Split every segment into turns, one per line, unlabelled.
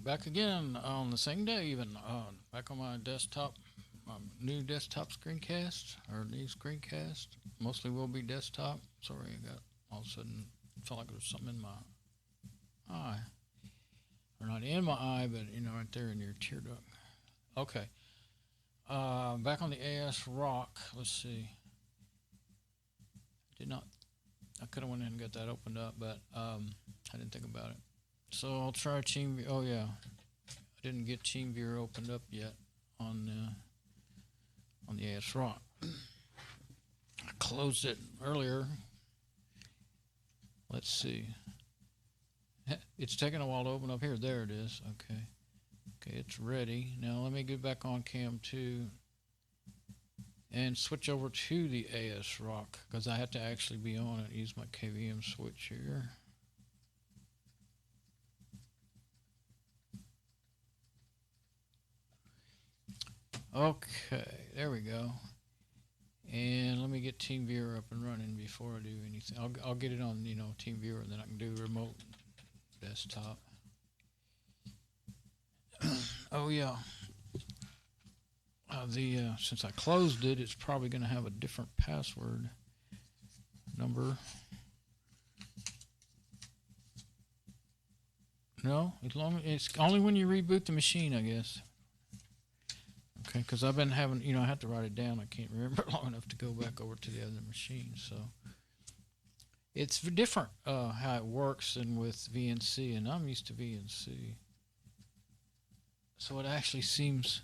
back again on the same day, even back on my desktop, my new desktop screencast or new screencast. Mostly will be desktop. Sorry, I got all of a sudden felt like there was something in my eye, or not in my eye, but right there in your tear duct. Okay, back on the ASRock. Let's see. Did not. I could have went in and got that opened up, but I didn't think about it. So I'll try TeamViewer. Oh yeah, I didn't get TeamViewer opened up yet on the ASRock. I closed it earlier. Let's see. It's taking a while to open up here. There it is. Okay. Okay, it's ready. Now let me get back on Cam 2 and switch over to the ASRock because I have to actually be on it. Use my KVM switch here. Okay, there we go. And let me get TeamViewer up and running before I do anything. I'll get it on TeamViewer, and then I can do remote desktop. Oh yeah. Since I closed it, it's probably going to have a different password number. No, it's only when you reboot the machine, I guess. Okay, because I've been having, I have to write it down. I can't remember long enough to go back over to the other machine. So it's different how it works than with VNC, and I'm used to VNC. So it actually seems,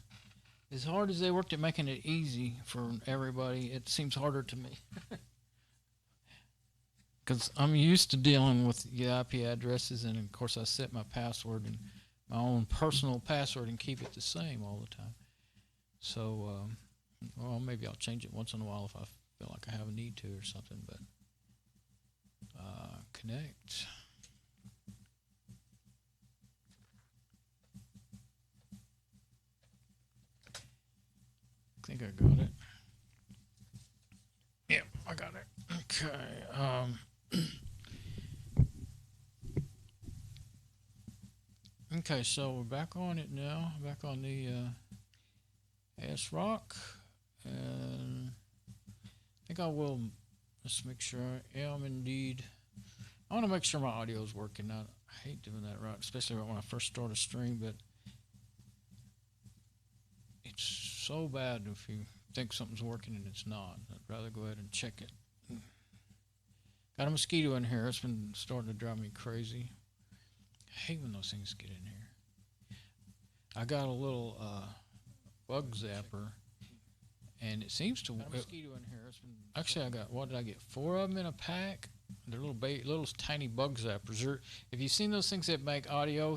as hard as they worked at making it easy for everybody, it seems harder to me. Because I'm used to dealing with the IP addresses, and of course I set my password and my own personal password and keep it the same all the time. So, well, maybe I'll change it once in a while if I feel like I have a need to or something, but connect. I think I got it. Yeah, I got it. Okay. Okay, so we're back on it now. Back on the ASRock, and I think I will just make sure I am indeed. I want to make sure my audio is working. I hate doing that, right? Especially right when I first start a stream, but it's so bad if you think something's working and it's not. I'd rather go ahead and check it. Got a mosquito in here. It's been starting to drive me crazy. I hate when those things get in here. I got a little bug zapper, and it seems to work. Mosquito in here. Actually, I got, what did I get? 4 of them in a pack. They're little tiny bug zappers. Have you seen those things that make audio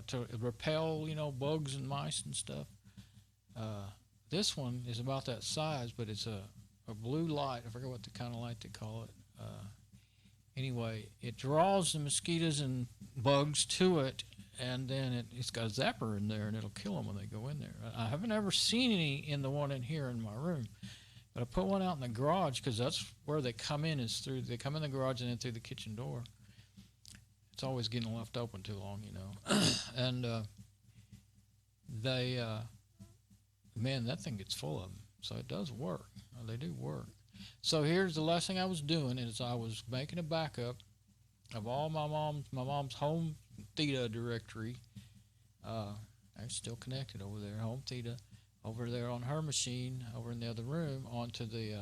to repel, bugs and mice and stuff? This one is about that size, but it's a blue light. I forget what the kind of light they call it. Anyway, it draws the mosquitoes and bugs to it, and then it's got a zapper in there, and it'll kill them when they go in there. I haven't ever seen any in the one in here in my room, but I put one out in the garage because that's where they come in. They come in the garage and then through the kitchen door. It's always getting left open too long, and man, that thing gets full of them. So it does work. They do work. So here's the last thing I was doing is I was making a backup of all my mom's home theta directory. I'm still connected over there, home theta, over there on her machine, over in the other room, onto the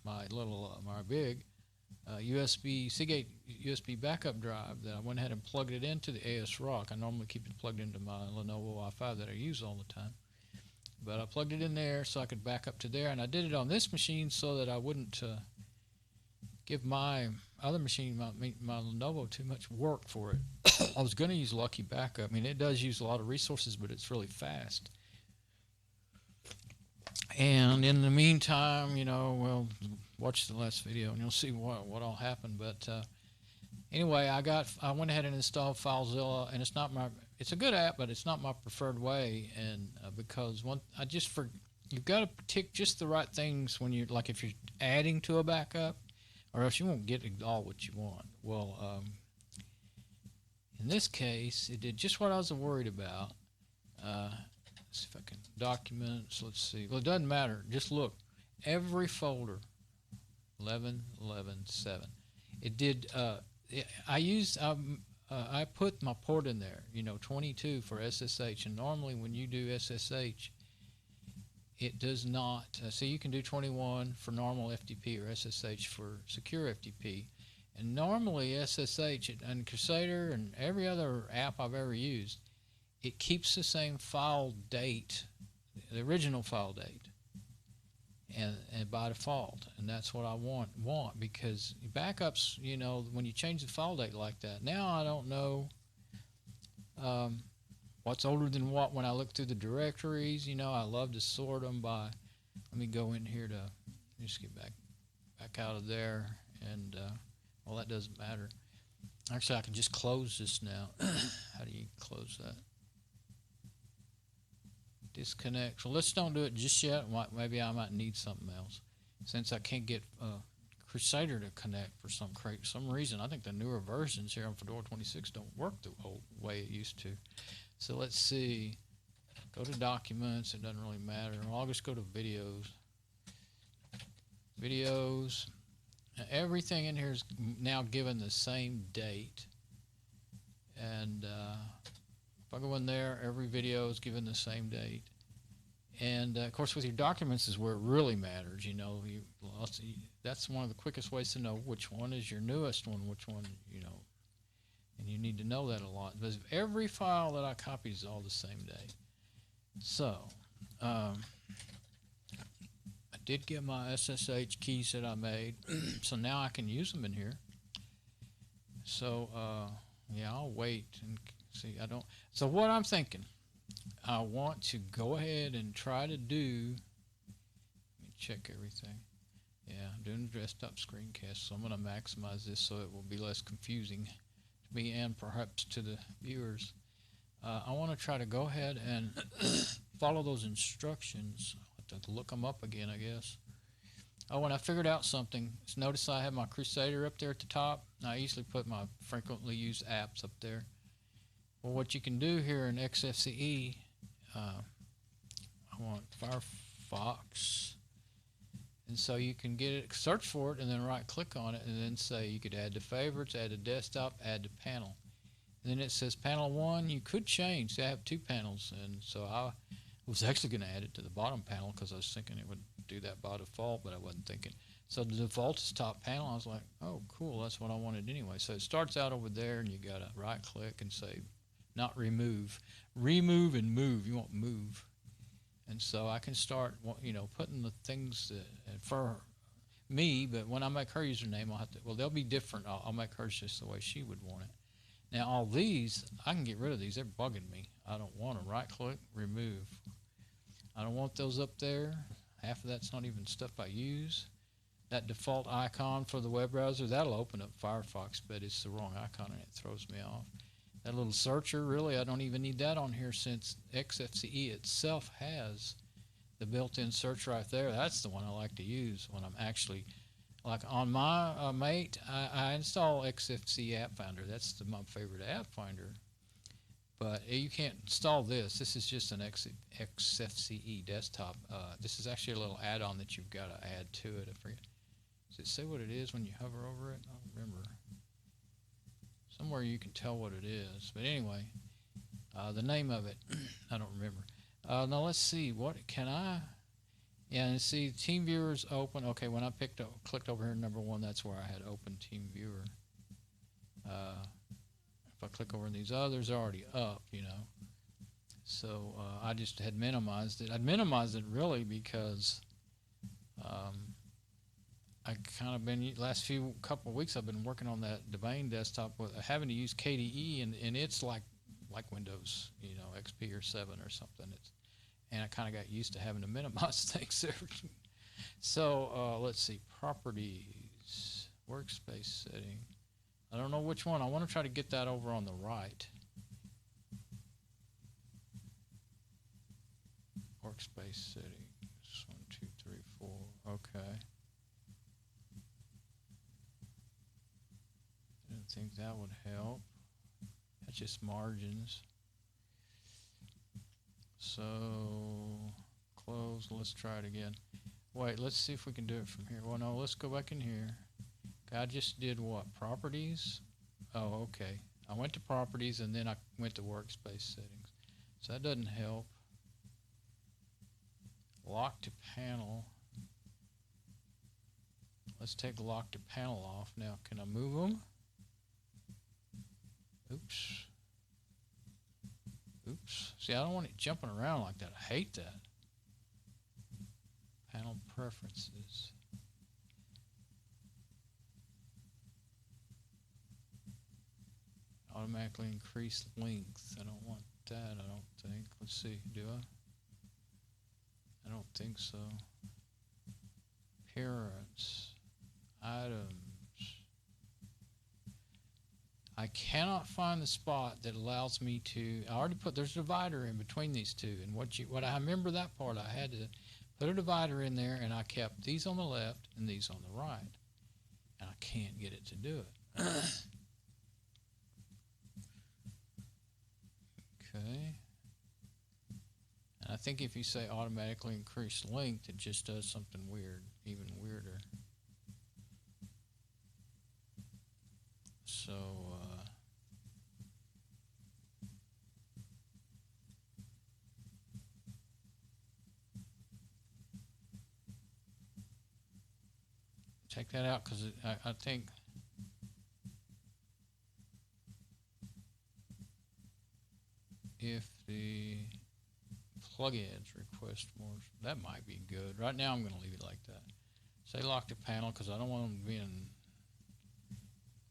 my big USB Seagate USB backup drive that I went ahead and plugged it into the ASRock. I normally keep it plugged into my Lenovo i5 that I use all the time. But I plugged it in there so I could back up to there, and I did it on this machine so that I wouldn't give my other machine, my Lenovo, too much work for it. I was going to use Lucky Backup. I mean, it does use a lot of resources, but it's really fast. And in the meantime, well, watch the last video and you'll see what all happened. But anyway, I went ahead and installed Filezilla, and it's a good app, but it's not my preferred way, and because you've got to tick just the right things when you're, like, if you're adding to a backup, or else you won't get all what you want. Well, In this case, it did just what I was worried about. Let's see if I can documents. Let's see. Well, it doesn't matter. Just look. Every folder, 11, 11, 7. It did. I put my port in there. 22 for SSH, and normally when you do SSH, it does not. So you can do 21 for normal FTP or SSH for secure FTP. And normally SSH and Crusader and every other app I've ever used, it keeps the same file date, the original file date, and by default. And that's what I want because backups, when you change the file date like that, now I don't know what's older than what when I look through the directories. I love to sort them by, let me go in here to just get back out of there, and well, that doesn't matter. Actually, I can just close this now. How do you close that? Disconnect. So let's don't do it just yet. Maybe I might need something else. Since I can't get Crusader to connect for some reason. I think the newer versions here on Fedora 26 don't work the old way it used to. So let's see. Go to documents. It doesn't really matter. I'll just go to videos. Videos. Now, everything in here is now given the same date. And if I go in there, every video is given the same date. And of course, with your documents is where it really matters. That's one of the quickest ways to know which one is your newest one, which one, and you need to know that a lot. Because every file that I copy is all the same date. So, I did get my SSH keys that I made, so now I can use them in here. So, yeah, I'll wait and see. So what I'm thinking, I want to go ahead and try to do, let me check everything. Yeah, I'm doing the desktop screencast, so I'm going to maximize this so it will be less confusing to me and perhaps to the viewers. I want to try to go ahead and follow those instructions. I'll have to look them up again, I guess. Oh, when I figured out something, notice I have my Crusader up there at the top. I usually put my frequently used apps up there. Well, what you can do here in XFCE, I want Firefox, and so you can get it, search for it, and then right-click on it, and then say you could add to favorites, add to desktop, add to panel. And then it says panel 1. You could change. I have 2 panels, and so I was actually going to add it to the bottom panel because I was thinking it would do that by default, but I wasn't thinking. So the default is top panel. I was like, oh, cool, that's what I wanted anyway. So it starts out over there, and you got to right-click and say, not remove. Remove and move. You want move. And so I can start, putting the things that, for me, but when I make her username, I'll have to, well, they'll be different. I'll make hers just the way she would want it. Now, all these, I can get rid of these. They're bugging me. I don't want them. Right-click, remove. I don't want those up there. Half of that's not even stuff I use. That default icon for the web browser, that'll open up Firefox, but it's the wrong icon and it throws me off. That little searcher, really, I don't even need that on here since XFCE itself has the built-in search right there. That's the one I like to use when I'm actually, like on my Mate, I install XFCE App Finder. That's my favorite app finder. But you can't install this. This is just an XFCE desktop. This is actually a little add-on that you've got to add to it. I forget. Does it say what it is when you hover over it? I don't remember. Somewhere you can tell what it is. But anyway, the name of it, I don't remember. Now let's see. What can I? Yeah, and see, Team Viewer's open. Okay, when I clicked over here, number 1, that's where I had open Team Viewer. If I click over in these others, they're already up, So I just had minimized it. I'd minimized it really because I kind of been last couple of weeks I've been working on that domain desktop with having to use KDE, and it's like Windows, XP or 7 or something. And I kind of got used to having to minimize things there. So let's see, properties, workspace setting. I don't know which one. I want to try to get that over on the right. Workspace settings, 1, 2, 3, 4. Okay. Didn't think that would help. That's just margins. So close. Let's try it again. Wait, let's see if we can do it from here. Well, no, let's go back in here. I just did what? Properties? Oh, okay. I went to properties and then I went to workspace settings. So that doesn't help. Lock to panel. Let's take lock to panel off. Now, can I move them? Oops. Oops. See, I don't want it jumping around like that. I hate that. Panel preferences. Automatically increase length. I don't want that, I don't think. Let's see, do I? I don't think so. Appearance. Items. I cannot find the spot that allows me to, I already put, there's a divider in between these two, and what I remember that part, I had to put a divider in there, and I kept these on the left and these on the right, and I can't get it to do it. Okay. And I think if you say automatically increase length, it just does something weird, even weirder. So, check that out, because I think if the plugins request more, that might be good. Right now I'm going to leave it like that. Say lock the panel, because I don't want them being,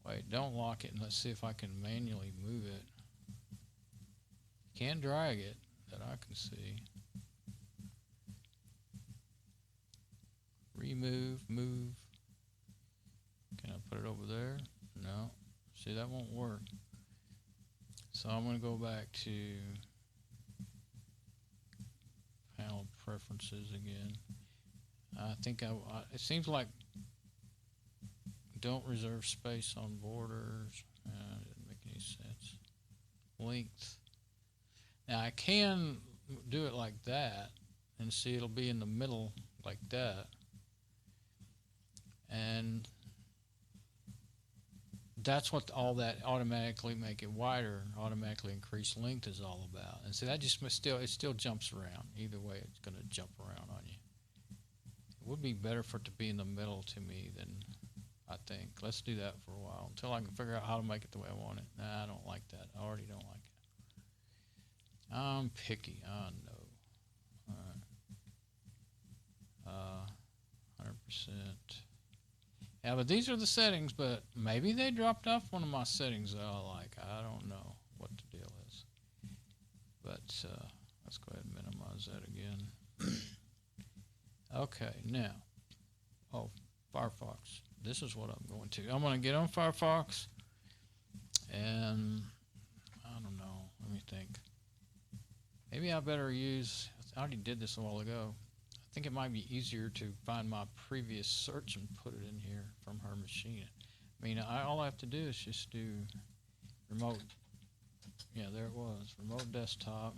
wait, don't lock it, and let's see if I can manually move it. Can't drag it that I can see. Remove, move. Can I put it over there? No. See, that won't work. So I'm going to go back to panel preferences again. I think it seems like don't reserve space on borders. Didn't make any sense. Length. Now I can do it like that and see it'll be in the middle like that. And that's what all that automatically make it wider, automatically increase length is all about. And so that just it still jumps around. Either way, it's going to jump around on you. It would be better for it to be in the middle to me than I think. Let's do that for a while until I can figure out how to make it the way I want it. Nah, I don't like that. I already don't like it. I'm picky. I know. All right. 100%. Yeah, but these are the settings, but maybe they dropped off one of my settings that I like. I don't know what the deal is. But let's go ahead and minimize that again. Okay, now, Firefox. This is what I'm going to. I'm going to get on Firefox, and I don't know. Let me think. Maybe I better use, I already did this a while ago. I think it might be easier to find my previous search and put it in here from her machine. I mean, all I have to do is just do remote. Yeah, there it was, remote desktop.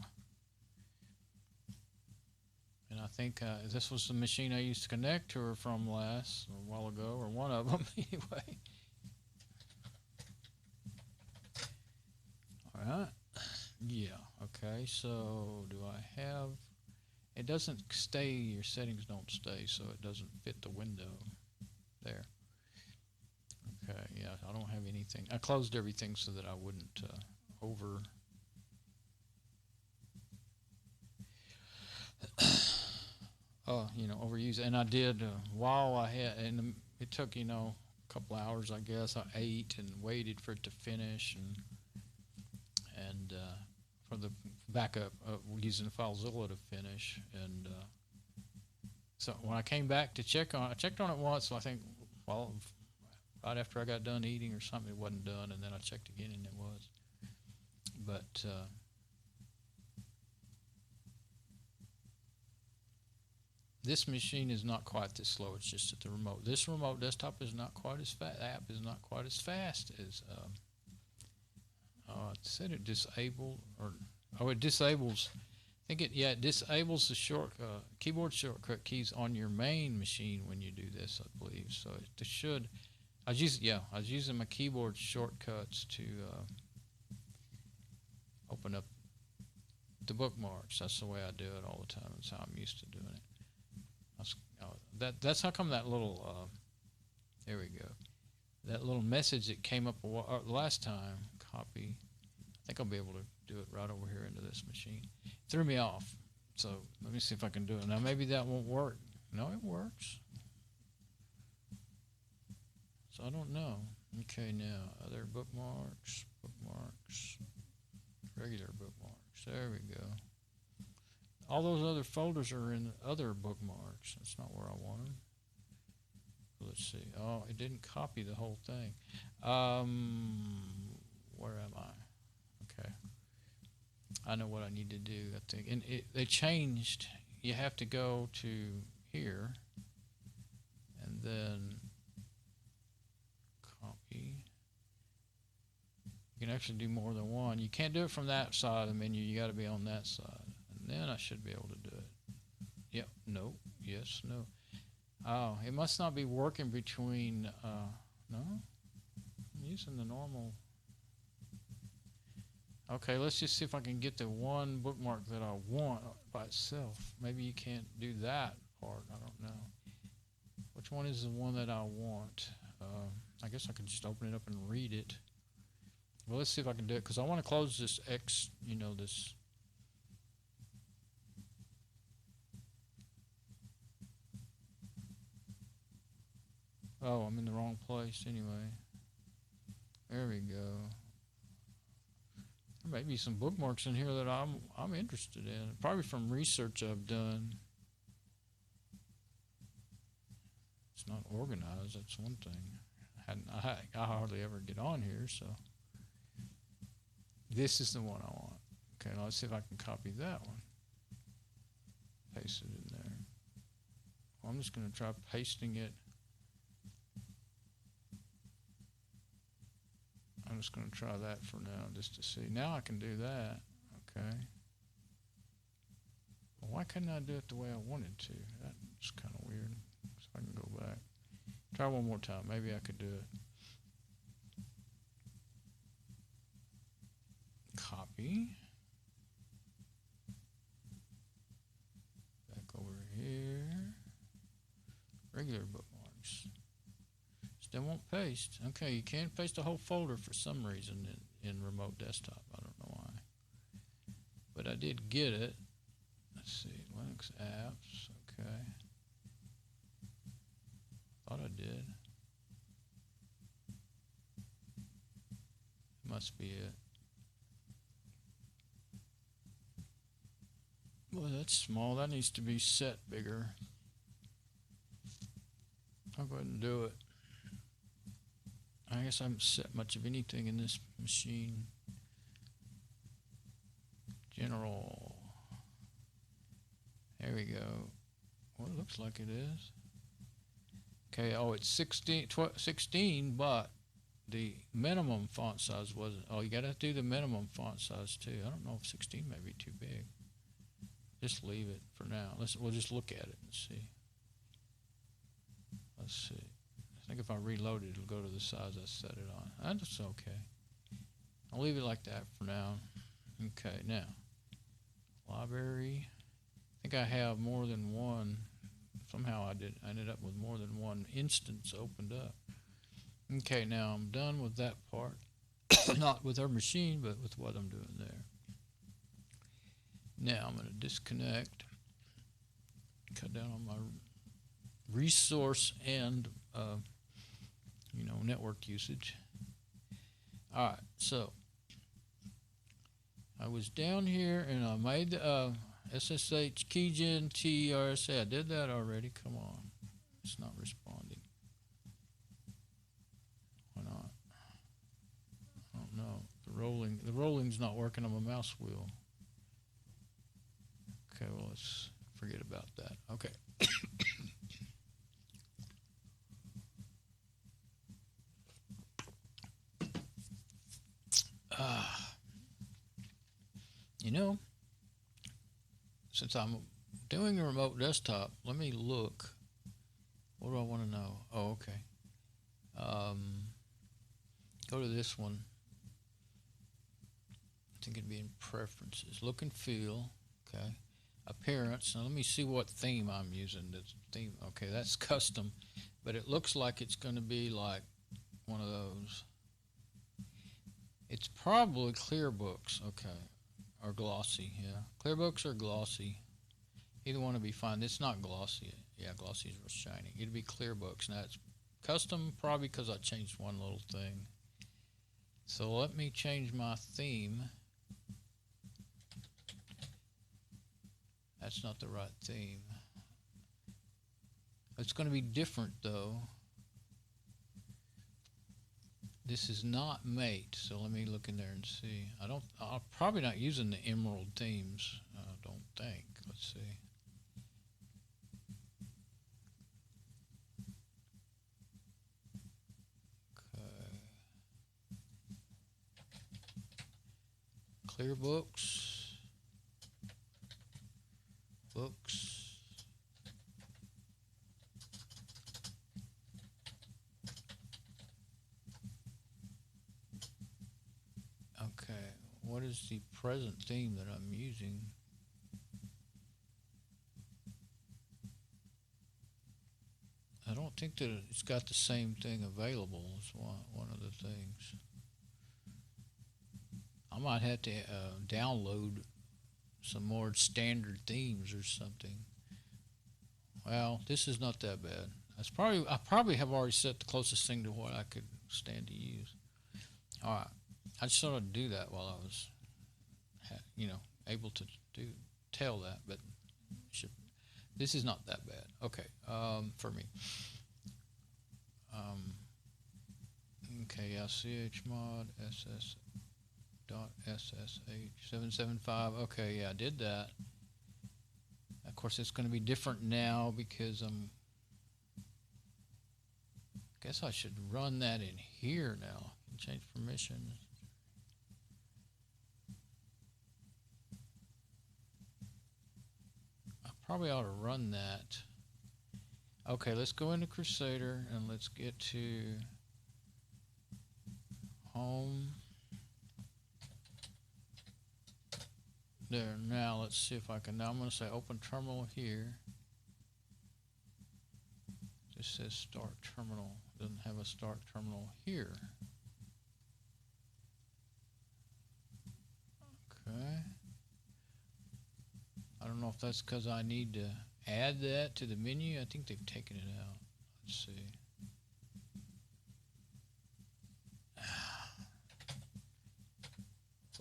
And I think this was the machine I used to connect to her from a while ago, or one of them anyway. All right. Yeah. Okay. So do I have? It doesn't stay. Your settings don't stay, so it doesn't fit the window. There. Okay. Yeah. I don't have anything. I closed everything so that I wouldn't overuse it. And I did while I had, and it took a couple hours, I guess. I ate and waited for it to finish, and for the backup using Filezilla to finish. And so when I came back to check on, I checked on it once. So I think, right after I got done eating or something, it wasn't done, and then I checked again and it was. But this machine is not quite this slow. It's just at the remote. This remote desktop is not quite as fast. The app is not quite as fast as it said it disabled, or it disables. I think it disables the keyboard shortcut keys on your main machine when you do this, I believe. So it should. I was using my keyboard shortcuts to open up the bookmarks. That's the way I do it all the time. That's how I'm used to doing it. That's how come that little there we go. That little message that came up last time, copy. I think I'll be able to do it right over here into this machine. It threw me off. So let me see if I can do it. Now maybe that won't work. No, it works. So I don't know. Okay, now other bookmarks, regular bookmarks. There we go. All those other folders are in other bookmarks. That's not where I want them. Let's see. Oh, it didn't copy the whole thing. Where am I? Okay. I know what I need to do, I think. And they changed. You have to go to here and then copy. You can actually do more than one. You can't do it from that side of the menu. You got to be on that side. And then I should be able to do it. Yep. No. Yes. No. Oh, it must not be working between. No. I'm using the normal. Okay, let's just see if I can get the one bookmark that I want by itself. Maybe you can't do that part. I don't know. Which one is the one that I want? I guess I can just open it up and read it. Well, let's see if I can do it, because I want to close this X, this. Oh, I'm in the wrong place anyway. There we go. There may be some bookmarks in here that I'm interested in, probably from research I've done. It's not organized. That's one thing. I hardly ever get on here, so this is the one I want. Okay, now let's see if I can copy that one. Paste it in there. Well, I'm just going to try pasting it. I'm just going to try that for now, just to see. Now I can do that. Okay. Well, why couldn't I do it the way I wanted to? That's kind of weird. So I can go back. Try one more time. Maybe I could do it. Copy. Back over here. Regular bookmarks. Still won't paste. Okay, you can't paste a whole folder for some reason in remote desktop. I don't know why. But I did get it. Let's see. Linux apps. Okay. Thought I did. Must be it. Well, that's small. That needs to be set bigger. I'll go ahead and do it. I guess I haven't set much of anything in this machine. General. There we go. Well, it looks like it is. Okay, oh, it's 16, but the minimum font size wasn't. Oh, you got to do the minimum font size too. I don't know if 16 may be too big. Just leave it for now. We'll just look at it and see. Let's see. I think if I reload it, it'll go to the size I set it on. That's okay. I'll leave it like that for now. Okay, now. Library. I think I have more than one. Somehow I ended up with more than one instance opened up. Okay, now I'm done with that part. Not with our machine, but with what I'm doing there. Now I'm going to disconnect. Cut down on my resource and network usage. All right, so I was down here and I made the SSH keygen RSA. I did that already. Come on, it's not responding. Why not? I don't know. The rolling's not working on my mouse wheel. Okay, well, let's forget about that. Okay. You know, since I'm doing a remote desktop, let me look. What do I want to know? Oh, okay. Go to this one. I think it'd be in preferences. Look and feel. Okay. Appearance. Now let me see what theme I'm using. This theme. Okay, that's custom, but it looks like it's going to be like one of those. It's probably clear books. Okay, or glossy. Yeah, clear books or glossy. Either one would be fine. It's not glossy. Yeah, glossy is shiny. It'd be clear books. Now it's custom probably because I changed one little thing. So let me change my theme. That's not the right theme. It's going to be different though. This is not mate, so let me look in there and see. I'm probably not using the emerald themes. I don't think. Let's see. Okay. Clear books. Books. Okay, what is the present theme that I'm using? I don't think that it's got the same thing available as one of the things. I might have to download some more standard themes or something. Well, this is not that bad. I probably have already set the closest thing to what I could stand to use. All right, I just thought I'd do that while I was, able to tell that, but this is not that bad. Okay, for me. Okay, yeah, chmod ss.ssh 775. Okay, yeah, I did that. Of course, it's going to be different now because guess I should run that in here now. Change permissions. I probably ought to run that. Okay, let's go into Crusader and let's get to home. There, now let's see if I can. Now I'm going to say open terminal here. This says start terminal. Doesn't have a start terminal here. Okay. I don't know if that's because I need to add that to the menu. I think they've taken it out. Let's see.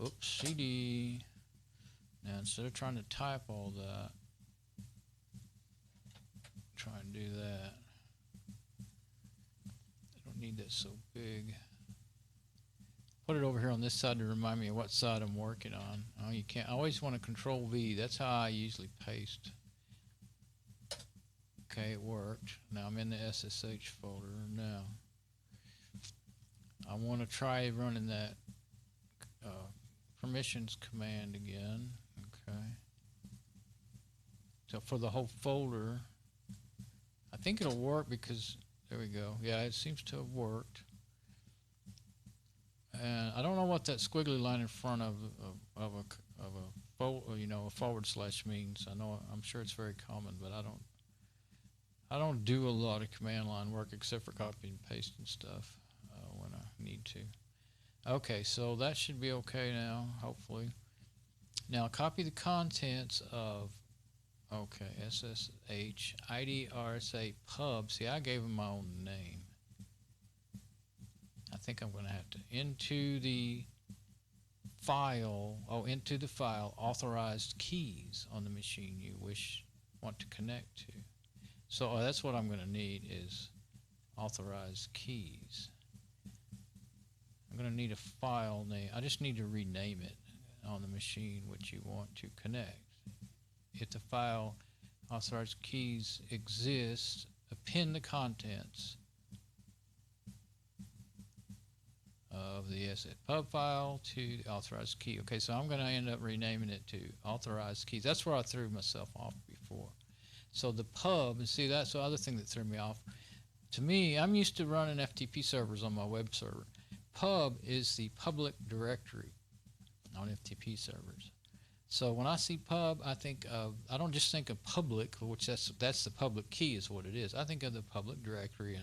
Oops, CD. Now instead of trying to type all that, try and do that. I don't need that so big. Put it over here on this side to remind me of what side I'm working on. Oh, you can't. I always want to Control V. That's how I usually paste. Okay, it worked. Now I'm in the SSH folder now. I want to try running that permissions command again. Okay. So for the whole folder, I think it'll work because there we go. Yeah, it seems to have worked. And I don't know what that squiggly line in front of a forward slash means. I'm sure it's very common, but I don't do a lot of command line work except for copy and paste and stuff when I need to. Okay, so that should be okay now, hopefully. Now copy the contents of SSH RSA pub. See, I gave them my own name. I think I'm going to have to into the file authorized keys on the machine you want to connect to. So that's what I'm going to need is authorized keys. I'm going to need a file name. I just need to rename it on the machine which you want to connect. If the file authorized keys exists, append the contents of the SSH pub file to the authorized key. Okay, so I'm going to end up renaming it to authorized keys. That's where I threw myself off before. So the pub, and see, that's the other thing that threw me off. To me, I'm used to running FTP servers on my web server. Pub is the public directory on FTP servers. So when I see pub, I think of, I don't just think of public, which that's the public key is what it is. I think of the public directory in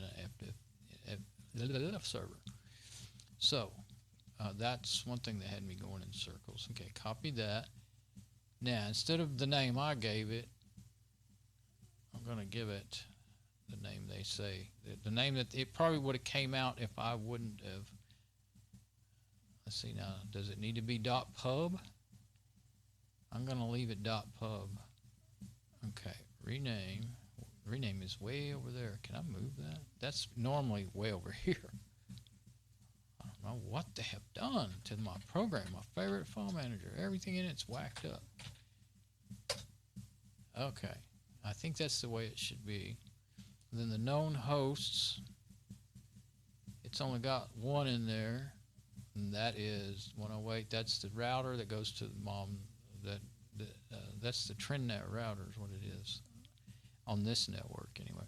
a server. So that's one thing that had me going in circles. Okay, copy that. Now, instead of the name I gave it, I'm going to give it the name they say. The name that it probably would have came out if I wouldn't have. Let's see now. Does it need to be .pub? I'm going to leave it .pub. Okay, rename. Rename is way over there. Can I move that? That's normally way over here. I don't know what they have done to my program, my favorite file manager. Everything in it's whacked up. Okay, I think that's the way it should be. Then the known hosts, it's only got one in there, and that is 108. That's the router that goes to the mom. That's the TrendNet router is what it is on this network anyway.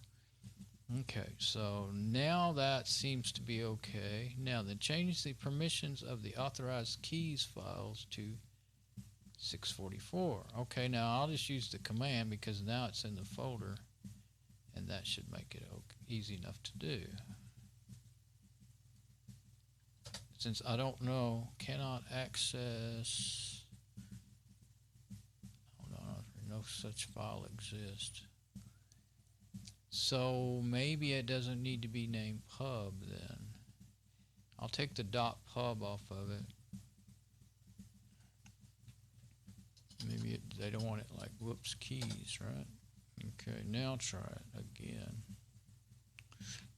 Okay, so now that seems to be okay. Now then change the permissions of the authorized keys files to 644. Okay, now I'll just use the command because now it's in the folder, and that should make it easy enough to do. Since I don't know, cannot access, no such file exists. So maybe it doesn't need to be named pub then. I'll take the .pub off of it. Maybe they don't want it like whoops keys, right? Okay, now try it again.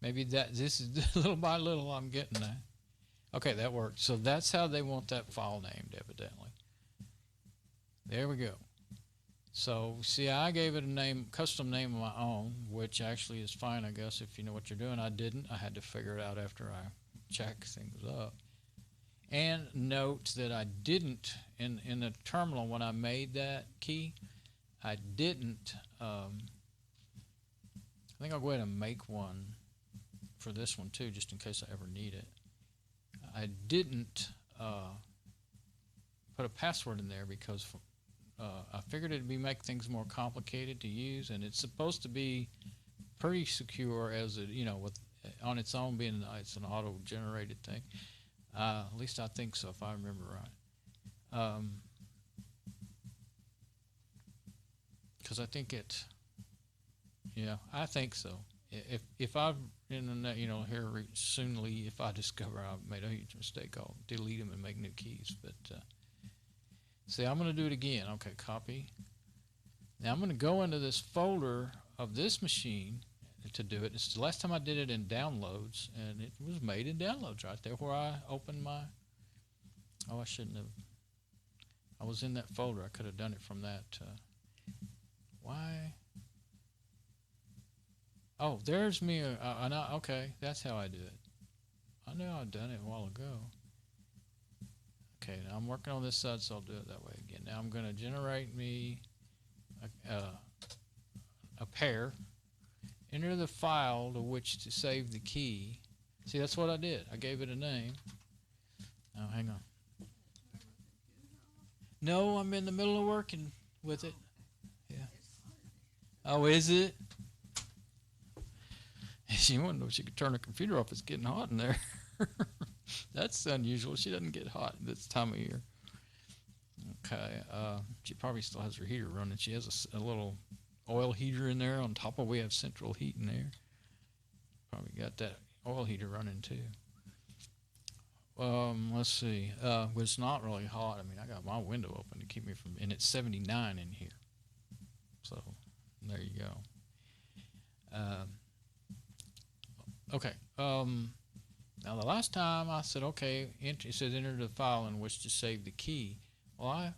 Maybe this is little by little I'm getting that. Okay, that worked. So that's how they want that file named, evidently. There we go. So, see, I gave it a name, custom name of my own, which actually is fine, I guess, if you know what you're doing. I didn't. I had to figure it out after I checked things up. And note that I didn't, in the terminal, when I made that key, I didn't, I think I'll go ahead and make one for this one, too, just in case I ever need it. I didn't put a password in there because I figured it'd make things more complicated to use, and it's supposed to be pretty secure as it, with on its own being it's an auto-generated thing. At least I think so, if I remember right. Because I think it, I think so. If I've in the net, here soonly, if I discover I've made a huge mistake, I'll delete them and make new keys. But see, I'm going to do it again. Okay, copy. Now I'm going to go into this folder of this machine to do it. It's the last time I did it in downloads, and it was made in downloads right there where I opened my. Oh, I shouldn't have. I was in that folder. I could have done it from that. Why? Oh, there's me. Okay, that's how I do it. I know I've done it a while ago. Okay, now I'm working on this side, so I'll do it that way again. Now I'm going to generate me a pair. Enter the file to which to save the key. See, that's what I did. I gave it a name. Now, hang on. No, I'm in the middle of working with it. Yeah. Oh, is it? She wouldn't know she could turn her computer off. It's getting hot in there. That's unusual. She doesn't get hot this time of year. Okay. She probably still has her heater running. She has a little oil heater in there. On top of we have central heat in there. Probably got that oil heater running too. Let's see. It's not really hot. I mean, I got my window open to keep me from, and it's 79 in here. So there you go. Okay. Now the last time I said, okay, it says enter the file in which to save the key. Well,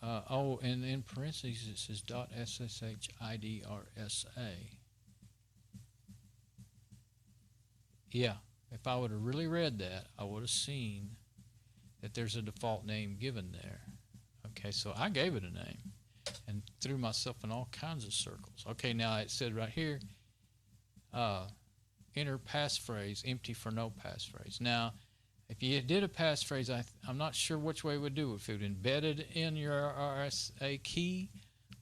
and in parentheses it says .ssh RSA. Yeah, if I would have really read that, I would have seen that there's a default name given there. Okay, so I gave it a name and threw myself in all kinds of circles. Okay, now it said right here, enter passphrase empty for no passphrase. Now, if you did a passphrase, I'm not sure which way it would do. If it would embed it in your RSA key,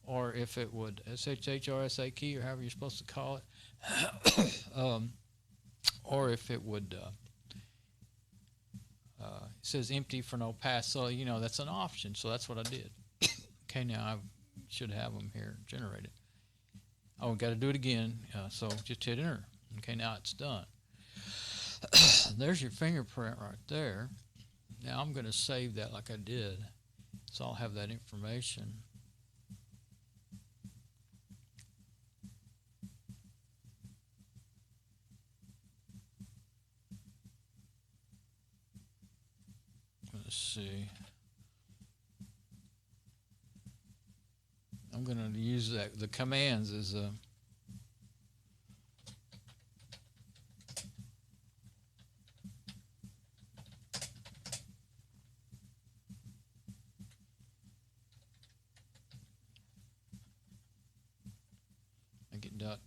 or if it would SSH RSA key, or however you're supposed to call it, or if it would it says empty for no pass. So you know that's an option. So that's what I did. Okay, now I should have them here generated. Oh, got to do it again. So just hit enter. Okay, now it's done. There's your fingerprint right there. Now I'm going to save that like I did, so I'll have that information. Let's see. I'm going to use the commands as a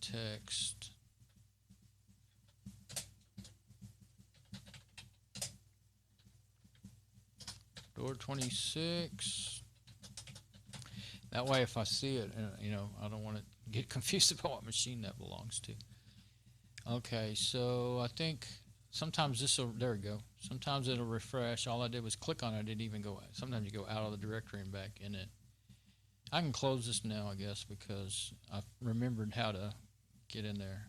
text. Door 26. That way, if I see it, you know, I don't want to get confused about what machine that belongs to. Okay, so I think sometimes this will, there we go. Sometimes it'll refresh. All I did was click on it. It didn't even go. Sometimes you go out of the directory and back in it. I can close this now, I guess, because I've remembered how to get in there.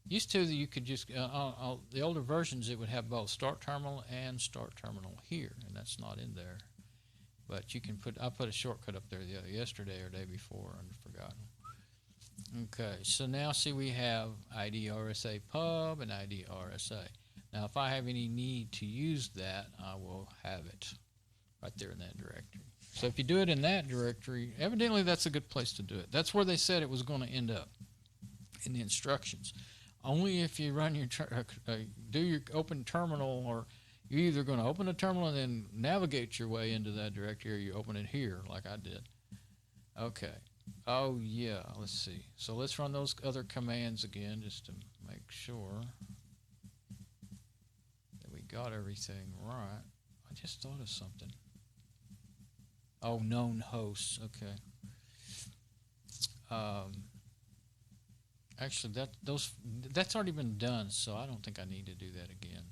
Used to, you could just, the older versions, it would have both Start Terminal and Start Terminal here, and that's not in there. But you can put, I put a shortcut up there yesterday or day before, I've forgotten. Okay, so now see we have ID RSA pub and ID RSA. Now if I have any need to use that, I will have it right there in that directory. So if you do it in that directory, evidently that's a good place to do it. That's where they said it was going to end up in the instructions. Only if you run your do your open terminal, or you're either going to open a terminal and then navigate your way into that directory, or you open it here like I did. Okay. Oh yeah, let's see. So let's run those other commands again just to make sure that we got everything right. I just thought of something. Oh, known hosts. Okay. Actually, that's already been done, so I don't think I need to do that again.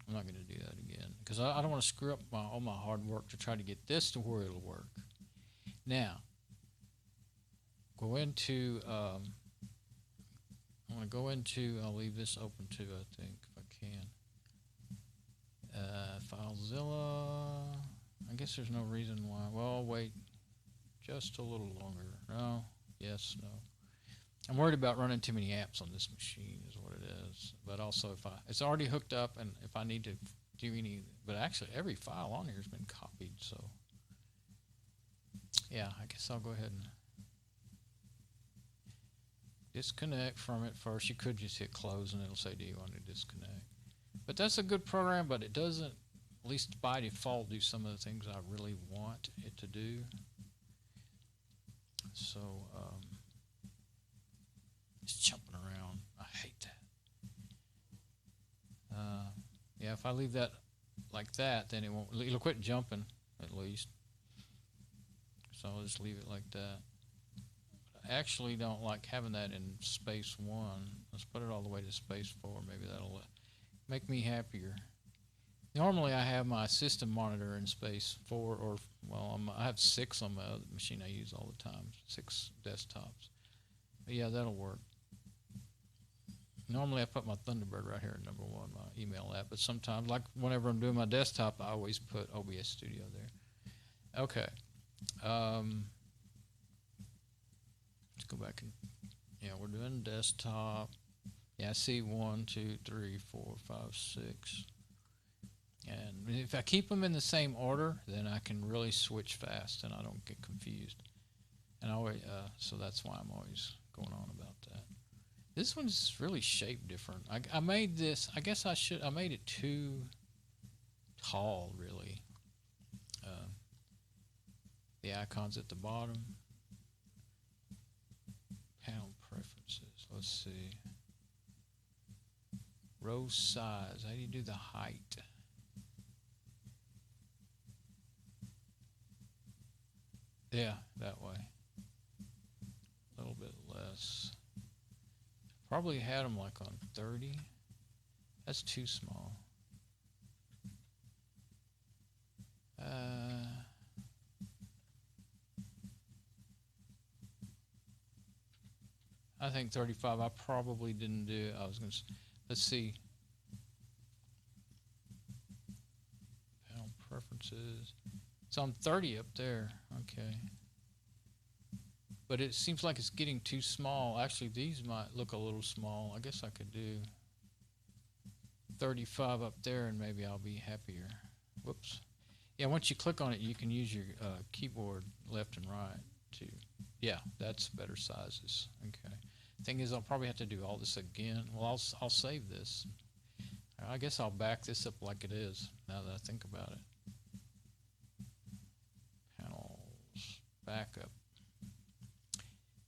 I'm not going to do that again because I don't want to screw up all my hard work to try to get this to where it'll work. Now, go into. I want to go into. I'll leave this open too. I think if I can. Filezilla. I guess there's no reason why. Well, I'll wait just a little longer. No. Yes. No. I'm worried about running too many apps on this machine is what it is. But also it's already hooked up, and if I need to do any, but actually every file on here has been copied, so yeah, I guess I'll go ahead and disconnect from it first. You could just hit close and it'll say, do you want to disconnect? But that's a good program, but it doesn't, at least by default, do some of the things I really want it to do. So, it's jumping around. I hate that. Yeah, if I leave that like that, then it'll quit jumping at least. So I'll just leave it like that. I actually don't like having that in space 1. Let's put it all the way to space 4. Maybe that'll make me happier. Normally I have my system monitor in space 4, or well, I have 6 on my other machine I use all the time, 6 desktops. But yeah, that'll work. Normally I put my Thunderbird right here at number 1, my email app, but sometimes, like whenever I'm doing my desktop, I always put OBS Studio there. Okay. Let's go back and, yeah, we're doing desktop. Yeah, I see 1, 2, 3, 4, 5, 6. And if I keep them in the same order, then I can really switch fast and I don't get confused. And I always, so that's why I'm always going on about that. This one's really shaped different. I made this, I guess I made it too tall, really. The icons at the bottom. Panel preferences, let's see. Row size, how do you do the height? Yeah, that way. A little bit less. Probably had them like on 30. That's too small. I think 35. I probably didn't do it. I was going to, let's see. Panel preferences. It's on 30 up there. Okay. But it seems like it's getting too small. Actually, these might look a little small. I guess I could do 35 up there and maybe I'll be happier. Whoops. Yeah, once you click on it, you can use your keyboard left and right to, yeah, that's better sizes. Okay. Thing is, I'll probably have to do all this again. Well, I'll save this. I guess I'll back this up like it is now that I think about it. Panels, backup.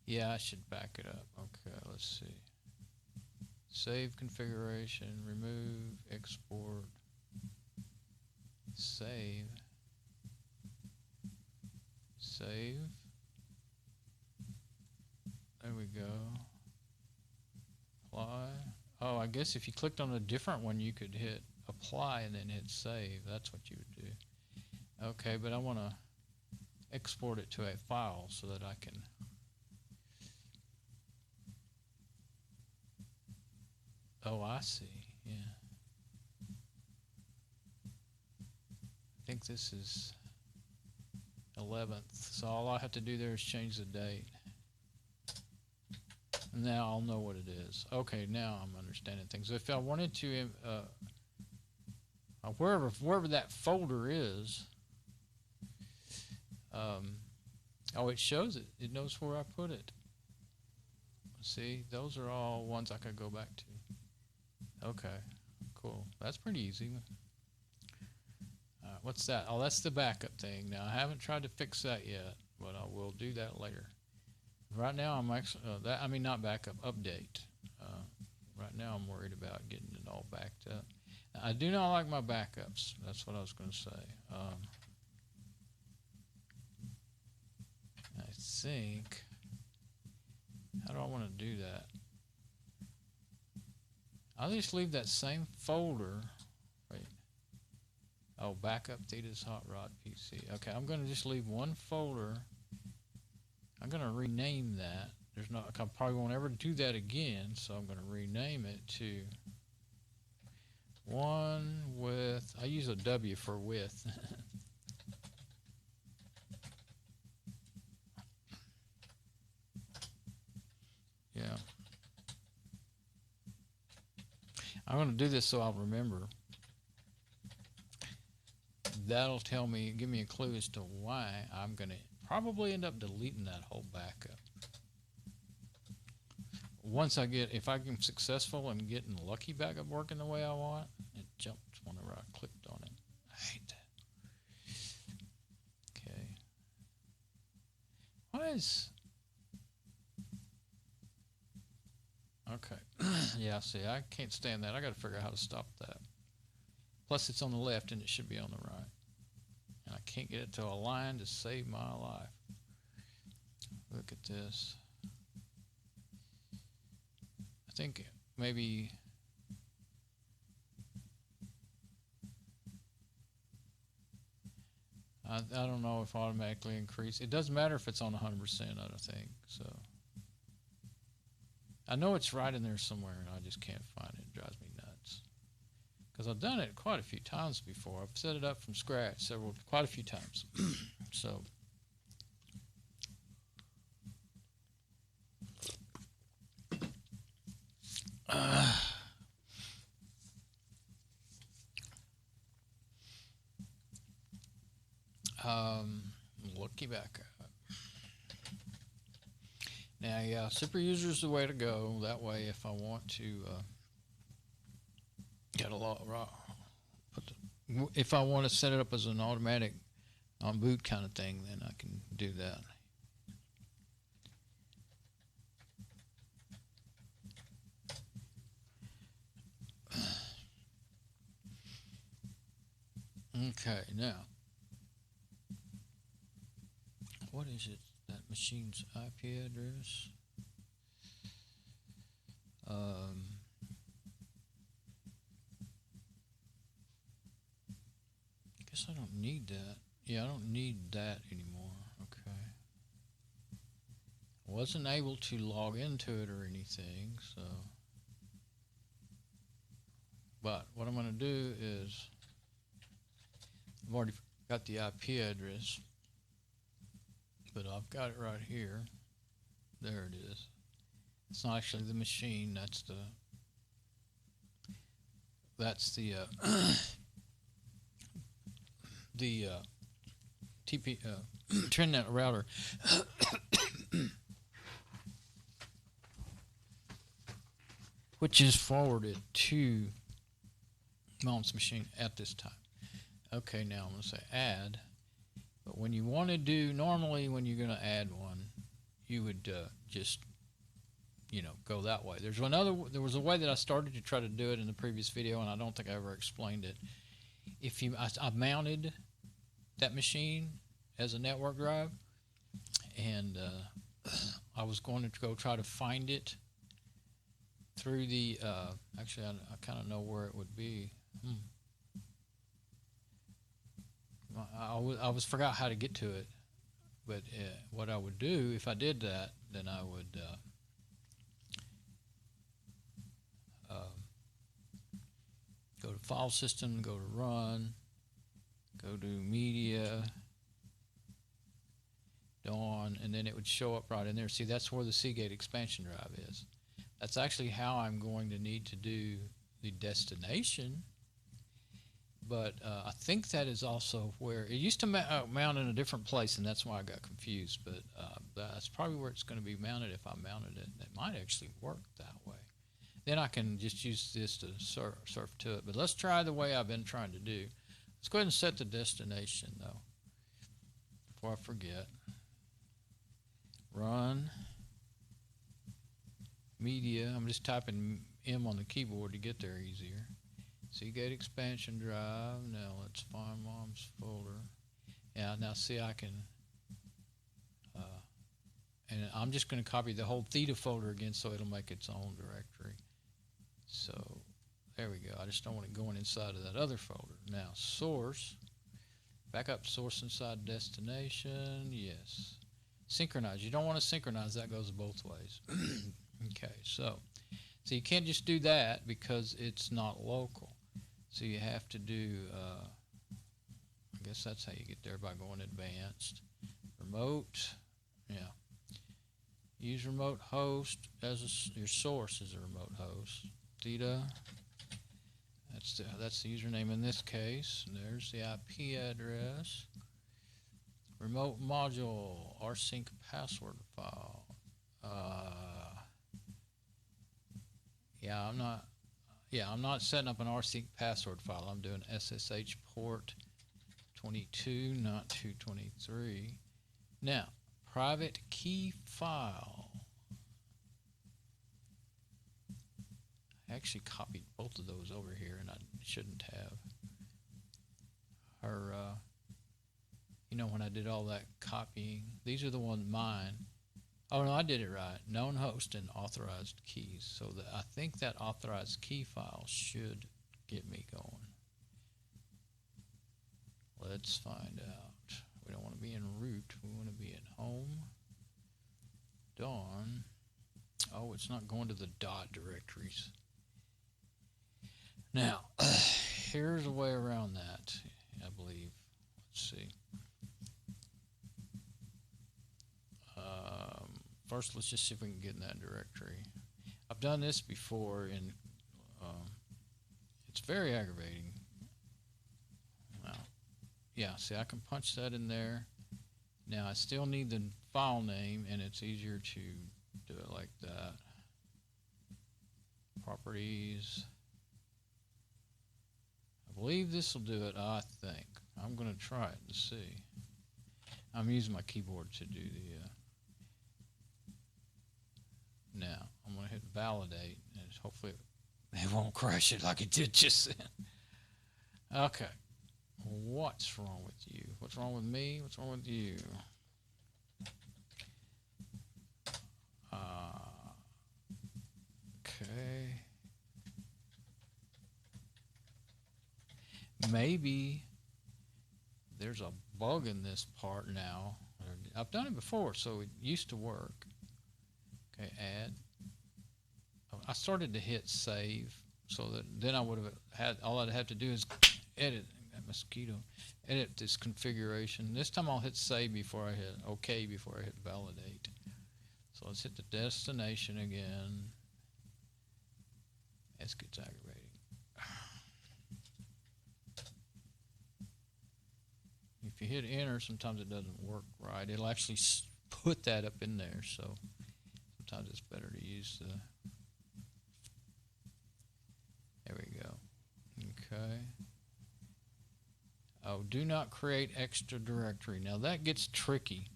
Yeah, I should back it up. Okay, let's see. Save configuration, remove, export, save, save. There we go. Apply. Oh, I guess if you clicked on a different one, you could hit apply and then hit save. That's what you would do. Okay, but I want to export it to a file so that I can. Oh, I see. Yeah. I think this is 11th. So all I have to do there is change the date. Now I'll know what it is. Okay, now I'm understanding things. If I wanted to, wherever that folder is, oh, it shows it. It knows where I put it. See, those are all ones I could go back to. Okay, cool. That's pretty easy. What's that? Oh, that's the backup thing. Now, I haven't tried to fix that yet, but I will do that later. Right now, I'm actually, not backup, update. Right now, I'm worried about getting it all backed up. Now, I do not like my backups. That's what I was going to say. I think, how do I want to do that? I'll just leave that same folder. Wait. Oh, backup Theta's Hot Rod PC. Okay, I'm going to just leave one folder. I'm going to rename that. I probably won't ever do that again, so I'm going to rename it to one with, I use a W for with. Yeah. I'm going to do this so I'll remember. That'll tell me, give me a clue as to why I'm going to probably end up deleting that whole backup. Once if I'm successful in getting Lucky Backup working the way I want, it jumped whenever I clicked on it. I hate that. Okay. Why is... Okay. Yeah, see, I can't stand that. I got to figure out how to stop that. Plus, it's on the left and it should be on the right. And I can't get it to align to save my life. Look at this. I think maybe... I don't know if automatically increase. It doesn't matter if it's on 100%, I don't think. So I know it's right in there somewhere, and I just can't find it. It drives me nuts. Because I've done it quite a few times before. I've set it up from scratch quite a few times. So... Lucky Backup. Now, yeah, super user is the way to go. That way, if I want to get a lot, if I want to set it up as an automatic on boot kind of thing, then I can do that. Okay, now, what is it? That machine's IP address? Guess I don't need that. Yeah, I don't need that anymore. Okay. Wasn't able to log into it or anything, so. But what I'm going to do is, I've already got the IP address, but I've got it right here. There it is. It's not actually the machine. That's the TP TrendNet router. Which is forwarded to Mom's machine at this time. Okay, now I'm going to say add. But when you want to do, normally when you're going to add one, you would just, go that way. There was a way that I started to try to do it in the previous video, and I don't think I ever explained it. I mounted that machine as a network drive, and I was going to go try to find it through the, actually I kind of know where it would be. I forgot how to get to it, but what I would do if I did that, then I would go to File System, go to Run, go to Media, Dawn, and then it would show up right in there. See, that's where the Seagate expansion drive is. That's actually how I'm going to need to do the destination. But I think that is also where it used to mount in a different place, and that's why I got confused. But that's probably where it's going to be mounted if I mounted it. It might actually work that way. Then I can just use this to surf to it. But let's try the way I've been trying to do. Let's go ahead and set the destination, though, before I forget. Run. Media. I'm just typing M on the keyboard to get there easier. Seagate expansion drive. Now let's find Mom's folder. Yeah, now see I can, and I'm just going to copy the whole Theta folder again so it'll make its own directory. So there we go. I just don't want it going inside of that other folder. Now source, backup source inside destination. Yes. Synchronize. You don't want to synchronize. That goes both ways. Okay, so you can't just do that because it's not local. So you have to do, I guess that's how you get there, by going advanced. Remote, yeah. Use remote host as your source is a remote host. Theta, that's the username in this case. And there's the IP address. Remote module, rsync password file. I'm not setting up an rsync password file. I'm doing SSH port 22, not 223. Now, private key file. I actually copied both of those over here, and I shouldn't have. When I did all that copying, these are the ones mine. Oh no, I did it right. Known host and authorized keys. So I think that authorized key file should get me going. Let's find out. We don't want to be in root. We want to be in home. Dawn. Oh, it's not going to the dot directories. Now, here's a way around that, I believe. Let's see. First, let's just see if we can get in that directory. I've done this before, and it's very aggravating. Now, yeah, see, I can punch that in there. Now, I still need the file name, and it's easier to do it like that. Properties. I believe this will do it, I think. I'm going to try it to see. I'm using my keyboard to do the... now, I'm going to hit validate, and hopefully it won't crash it like it did just then. Okay. What's wrong with you? What's wrong with me? What's wrong with you? Okay. Maybe there's a bug in this part now. I've done it before, so it used to work. Okay, add. I started to hit save, so that then I would have had, all I'd have to do is edit that mosquito, edit this configuration. This time I'll hit save before I hit OK before I hit validate. So let's hit the destination again. This gets aggravating. If you hit enter, sometimes it doesn't work right. It'll actually put that up in there, so sometimes it's better to use the... There we go. Okay. Oh, do not create extra directory. Now that gets tricky.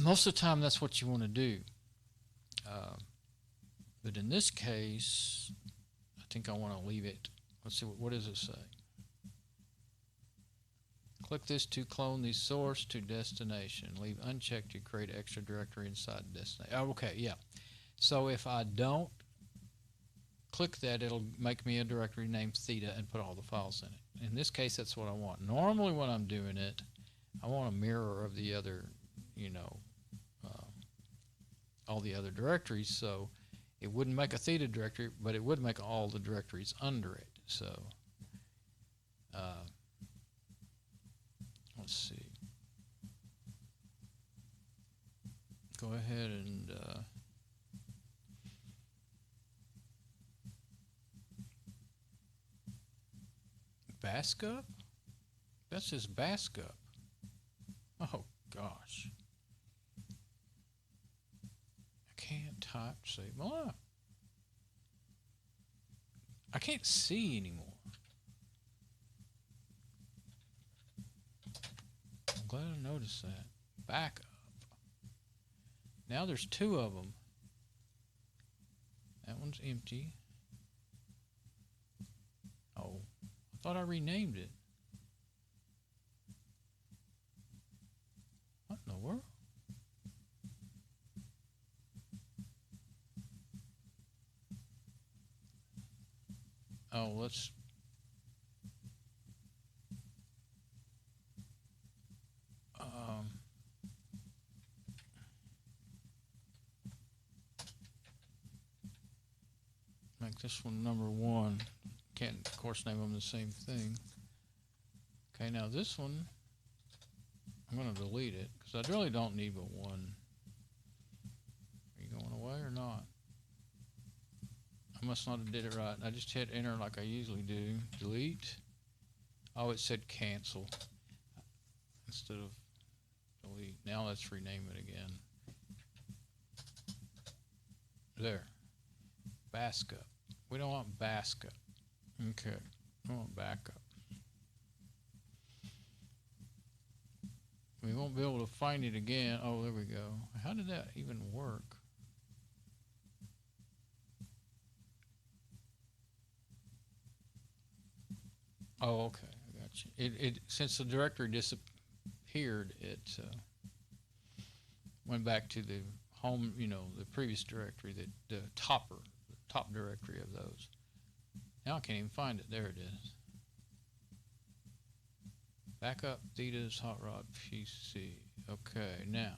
Most of the time that's what you want to do. But in this case, I think I want to leave it. Let's see, what does it say? Click this to clone the source to destination. Leave unchecked to create extra directory inside destination. Oh, okay, yeah. So if I don't click that, it'll make me a directory named theta and put all the files in it. In this case, that's what I want. Normally when I'm doing it, I want a mirror of the other, you know, all the other directories, so it wouldn't make a theta directory, but it would make all the directories under it. So let's see. Go ahead and Baskup? That's just Baskup. Oh gosh. I can't type save. Well, I can't see anymore. I'm glad I noticed that. Backup. Now there's two of them. That one's empty. Oh, I thought I renamed it. What in the world? Oh, let's... make this one number 1. Can't, of course, name them the same thing. Okay, now this one, I'm going to delete it because I really don't need but one. Are you going away or not? I must not have did it right. I just hit enter like I usually do. Delete. Oh, it said cancel instead of delete. Now let's rename it again. There. Baskup. We don't want Baskup. Okay. We want backup. We won't be able to find it again. Oh, there we go. How did that even work? Oh, okay. I got you. It since the directory disappeared, it went back to the home, you know, the previous directory, the top directory of those. Now I can't even find it. There it is. Backup Theta's Hot Rod PC. Okay, now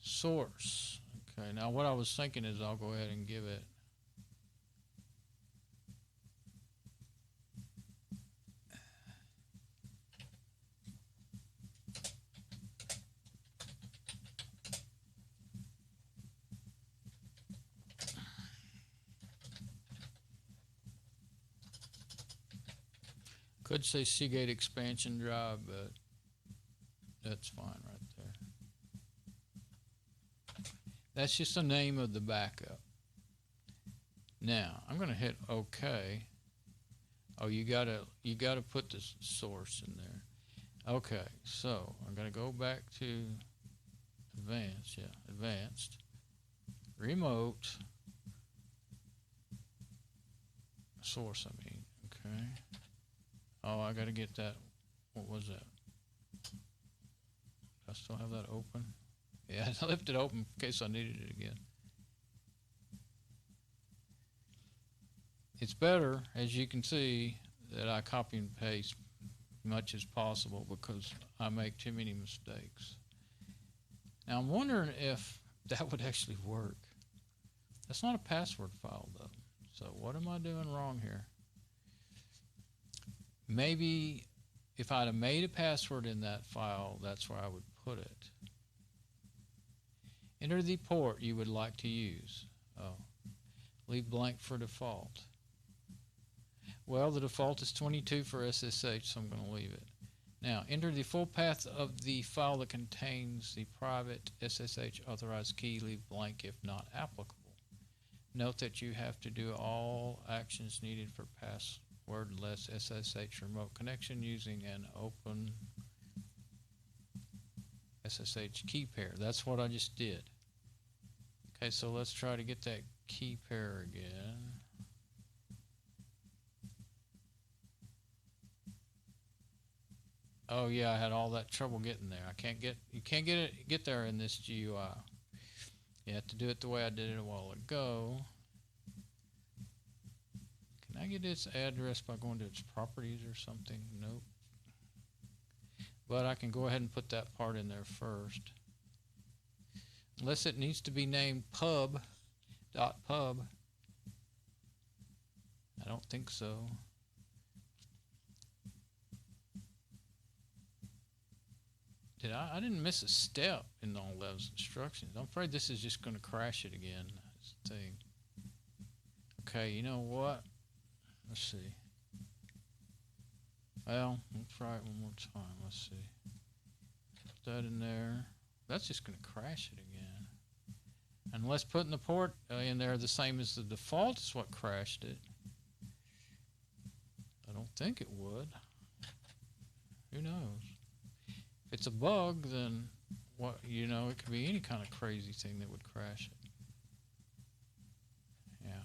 source. Okay, now what I was thinking is I'll go ahead and give it could say Seagate expansion drive, but that's fine right there. That's just the name of the backup. Now I'm going to hit OK. Oh, you gotta put the source in there. Okay, so I'm going to go back to advanced. Yeah, advanced. Remote. Source, I mean. Okay. Oh, I got to get that. What was that? I still have that open? Yeah, I left it open in case I needed it again. It's better, as you can see, that I copy and paste much as possible because I make too many mistakes. Now I'm wondering if that would actually work. That's not a password file though. So what am I doing wrong here? Maybe if I'd have made a password in that file, that's where I would put it. Enter the port you would like to use. Oh, leave blank for default. Well, the default is 22 for SSH, so I'm going to leave it. Now, enter the full path of the file that contains the private SSH authorized key. Leave blank if not applicable. Note that you have to do all actions needed for passwordless SSH remote connection using an open SSH key pair. That's what I just did. Okay, so let's try to get that key pair again. Oh yeah, I had all that trouble getting there. You can't get there in this GUI. You have to do it the way I did it a while ago. Can I get its address by going to its properties or something? Nope. But I can go ahead and put that part in there first. Unless it needs to be named pub.pub. I don't think so. I didn't miss a step in all those instructions. I'm afraid this is just going to crash it again. That's the thing. Okay, you know what? Let's see. Well, we'll try it one more time. Let's see. Put that in there. That's just going to crash it again. Unless putting the port in there the same as the default is what crashed it. I don't think it would. Who knows? If it's a bug, then what, you know, it could be any kind of crazy thing that would crash it. Yeah.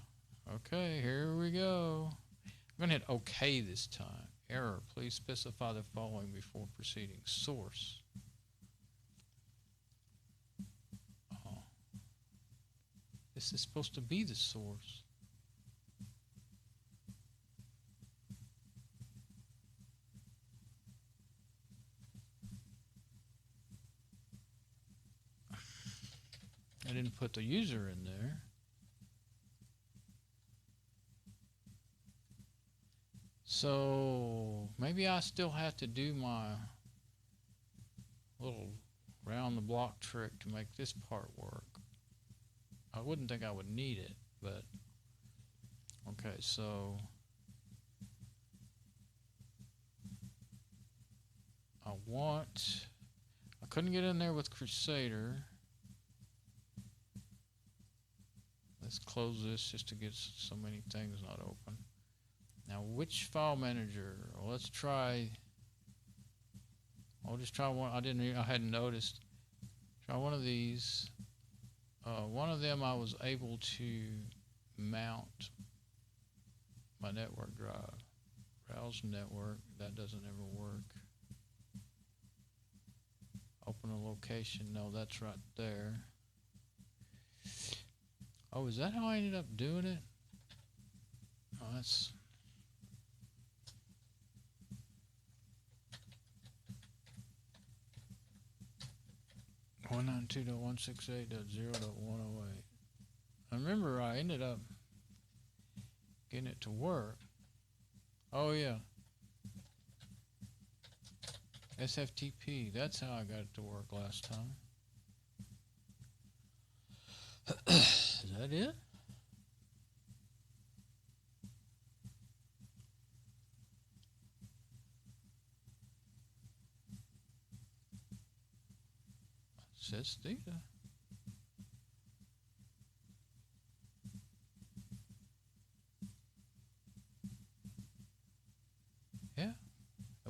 Okay, here we go. I'm going to hit OK this time. Error. Please specify the following before proceeding. Source. Oh. This is supposed to be the source. I didn't put the user in there. So maybe I still have to do my little round the block trick to make this part work. I wouldn't think I would need it, but okay, so I couldn't get in there with Crusader. Let's close this just to get so many things not open. Now, which file manager? Well, let's try. I'll just try one. I hadn't noticed. Try one of these. One of them I was able to mount my network drive. Browse network. That doesn't ever work. Open a location. No, that's right there. Oh, is that how I ended up doing it? Oh, that's... 192.168.0.108. I remember I ended up getting it to work. Oh yeah. SFTP, that's how I got it to work last time. Is that it? It says data.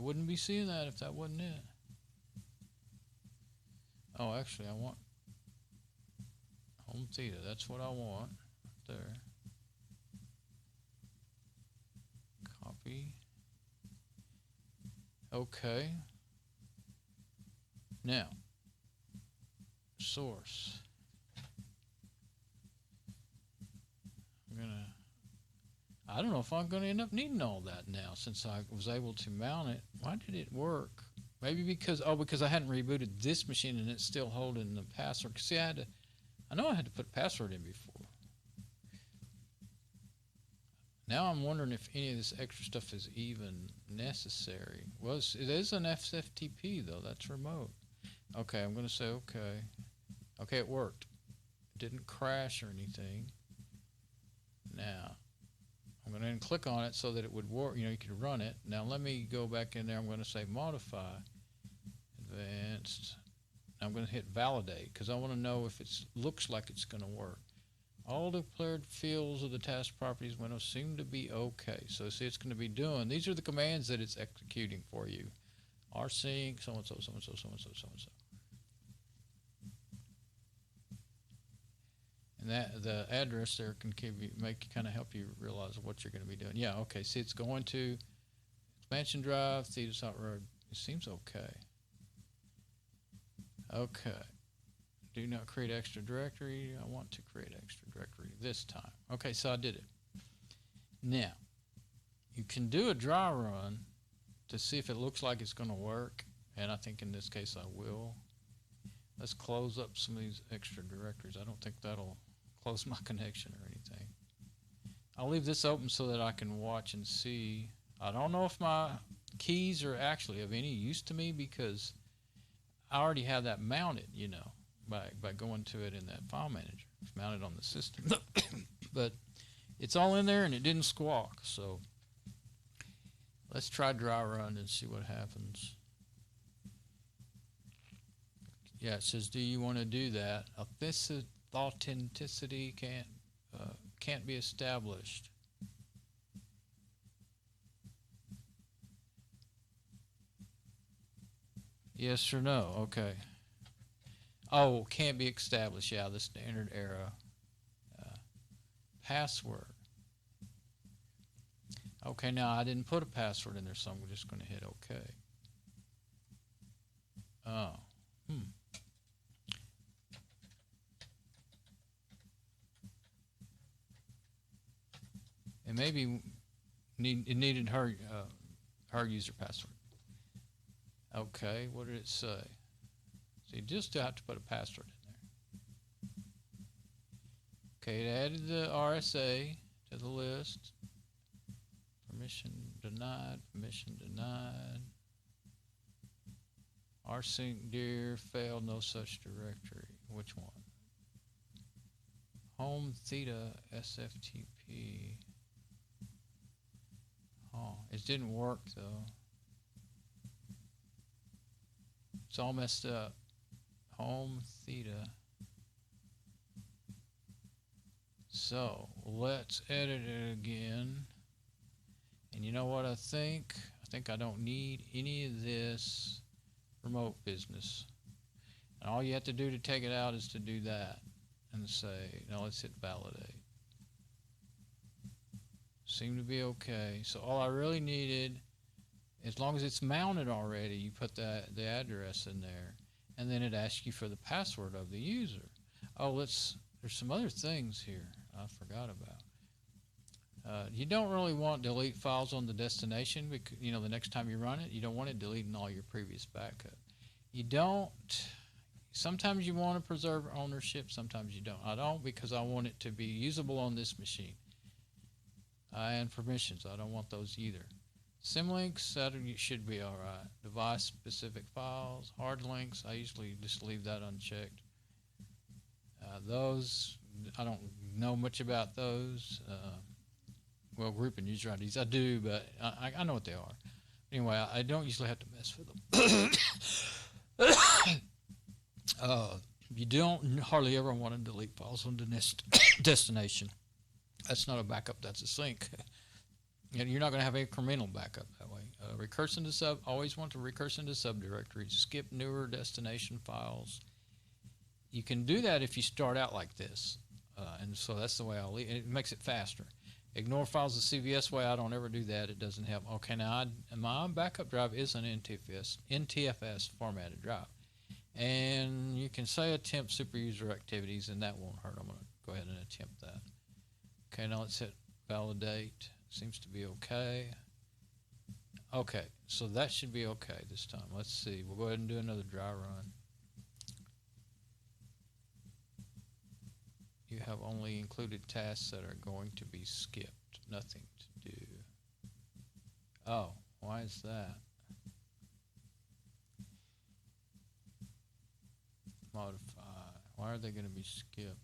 wouldn't be seeing that if that wasn't it. Oh, actually, I want home theta. That's what I want. There. Copy. Okay. Now, source. I don't know if I'm gonna end up needing all that now since I was able to mount it. Why did it work? Maybe because I hadn't rebooted this machine and it's still holding the password. See, I know I had to put a password in before. Now I'm wondering if any of this extra stuff is even necessary. Well, it is an FTP though. That's remote. Okay, I'm gonna say okay. Okay, it worked. It didn't crash or anything. Now I'm going to click on it so that it would work. You could run it. Now let me go back in there. I'm going to say modify, advanced. I'm going to hit validate because I want to know if it looks like it's going to work. All declared fields of the task properties window seem to be okay. So see, it's going to be doing. These are the commands that it's executing for you. rsync, so and so, so and so, so and so, so and so. And that the address there can kind of help you realize what you're going to be doing. Yeah, okay. See, it's going to expansion drive, theta site road. It seems okay. Okay. Do not create extra directory. I want to create extra directory this time. Okay, so I did it. Now, you can do a dry run to see if it looks like it's going to work. And I think in this case I will. Let's close up some of these extra directories. I don't think that'll close my connection or anything. I'll leave this open so that I can watch and see. I don't know if my keys are actually of any use to me because I already have that mounted, by going to it in that file manager. It's mounted on the system. But it's all in there and it didn't squawk. So let's try dry run and see what happens. Yeah, it says, do you want to do that? This authenticity can't be established. Yes or no? Okay. Oh, can't be established. Yeah, the standard error. Password. Okay, now I didn't put a password in there, so I'm just going to hit OK. Oh. And maybe it needed her user password. Okay, what did it say? So you just have to put a password in there. Okay, it added the RSA to the list. Permission denied, permission denied. rsync dir failed, no such directory. Which one? Home theta SFTP. Oh, it didn't work though. It's all messed up. Home theta. So let's edit it again. And you know what I think? I think I don't need any of this remote business. And all you have to do to take it out is to do that and say, now let's hit validate. Seem to be okay. So all I really needed, as long as it's mounted already, you put the address in there, and then it asks you for the password of the user. Oh, there's some other things here I forgot about. You don't really want delete files on the destination because the next time you run it, you don't want it deleting all your previous backup. You don't. Sometimes you want to preserve ownership, sometimes you don't. I don't because I want it to be usable on this machine. And permissions, I don't want those either. Symlinks, that should be all right. Device-specific files, hard links, I usually just leave that unchecked. Those, I don't know much about those. Well, group and user IDs, I do, but I know what they are. Anyway, I don't usually have to mess with them. You don't hardly ever want to delete files on the destination. That's not a backup, that's a sync. And you're not going to have incremental backup that way. Recursion to sub, always want to recursion to subdirectories. Skip newer destination files. You can do that if you start out like this. And so that's the way I'll leave. It makes it faster. Ignore files the CVS way. I don't ever do that. It doesn't help. Okay, now my backup drive is an NTFS formatted drive. And you can say attempt super user activities, and that won't hurt. I'm going to go ahead and attempt that. Okay, now let's hit validate. Seems to be okay. Okay, so that should be okay this time. Let's see. We'll go ahead and do another dry run. You have only included tasks that are going to be skipped. Nothing to do. Oh, why is that? Modify. Why are they going to be skipped?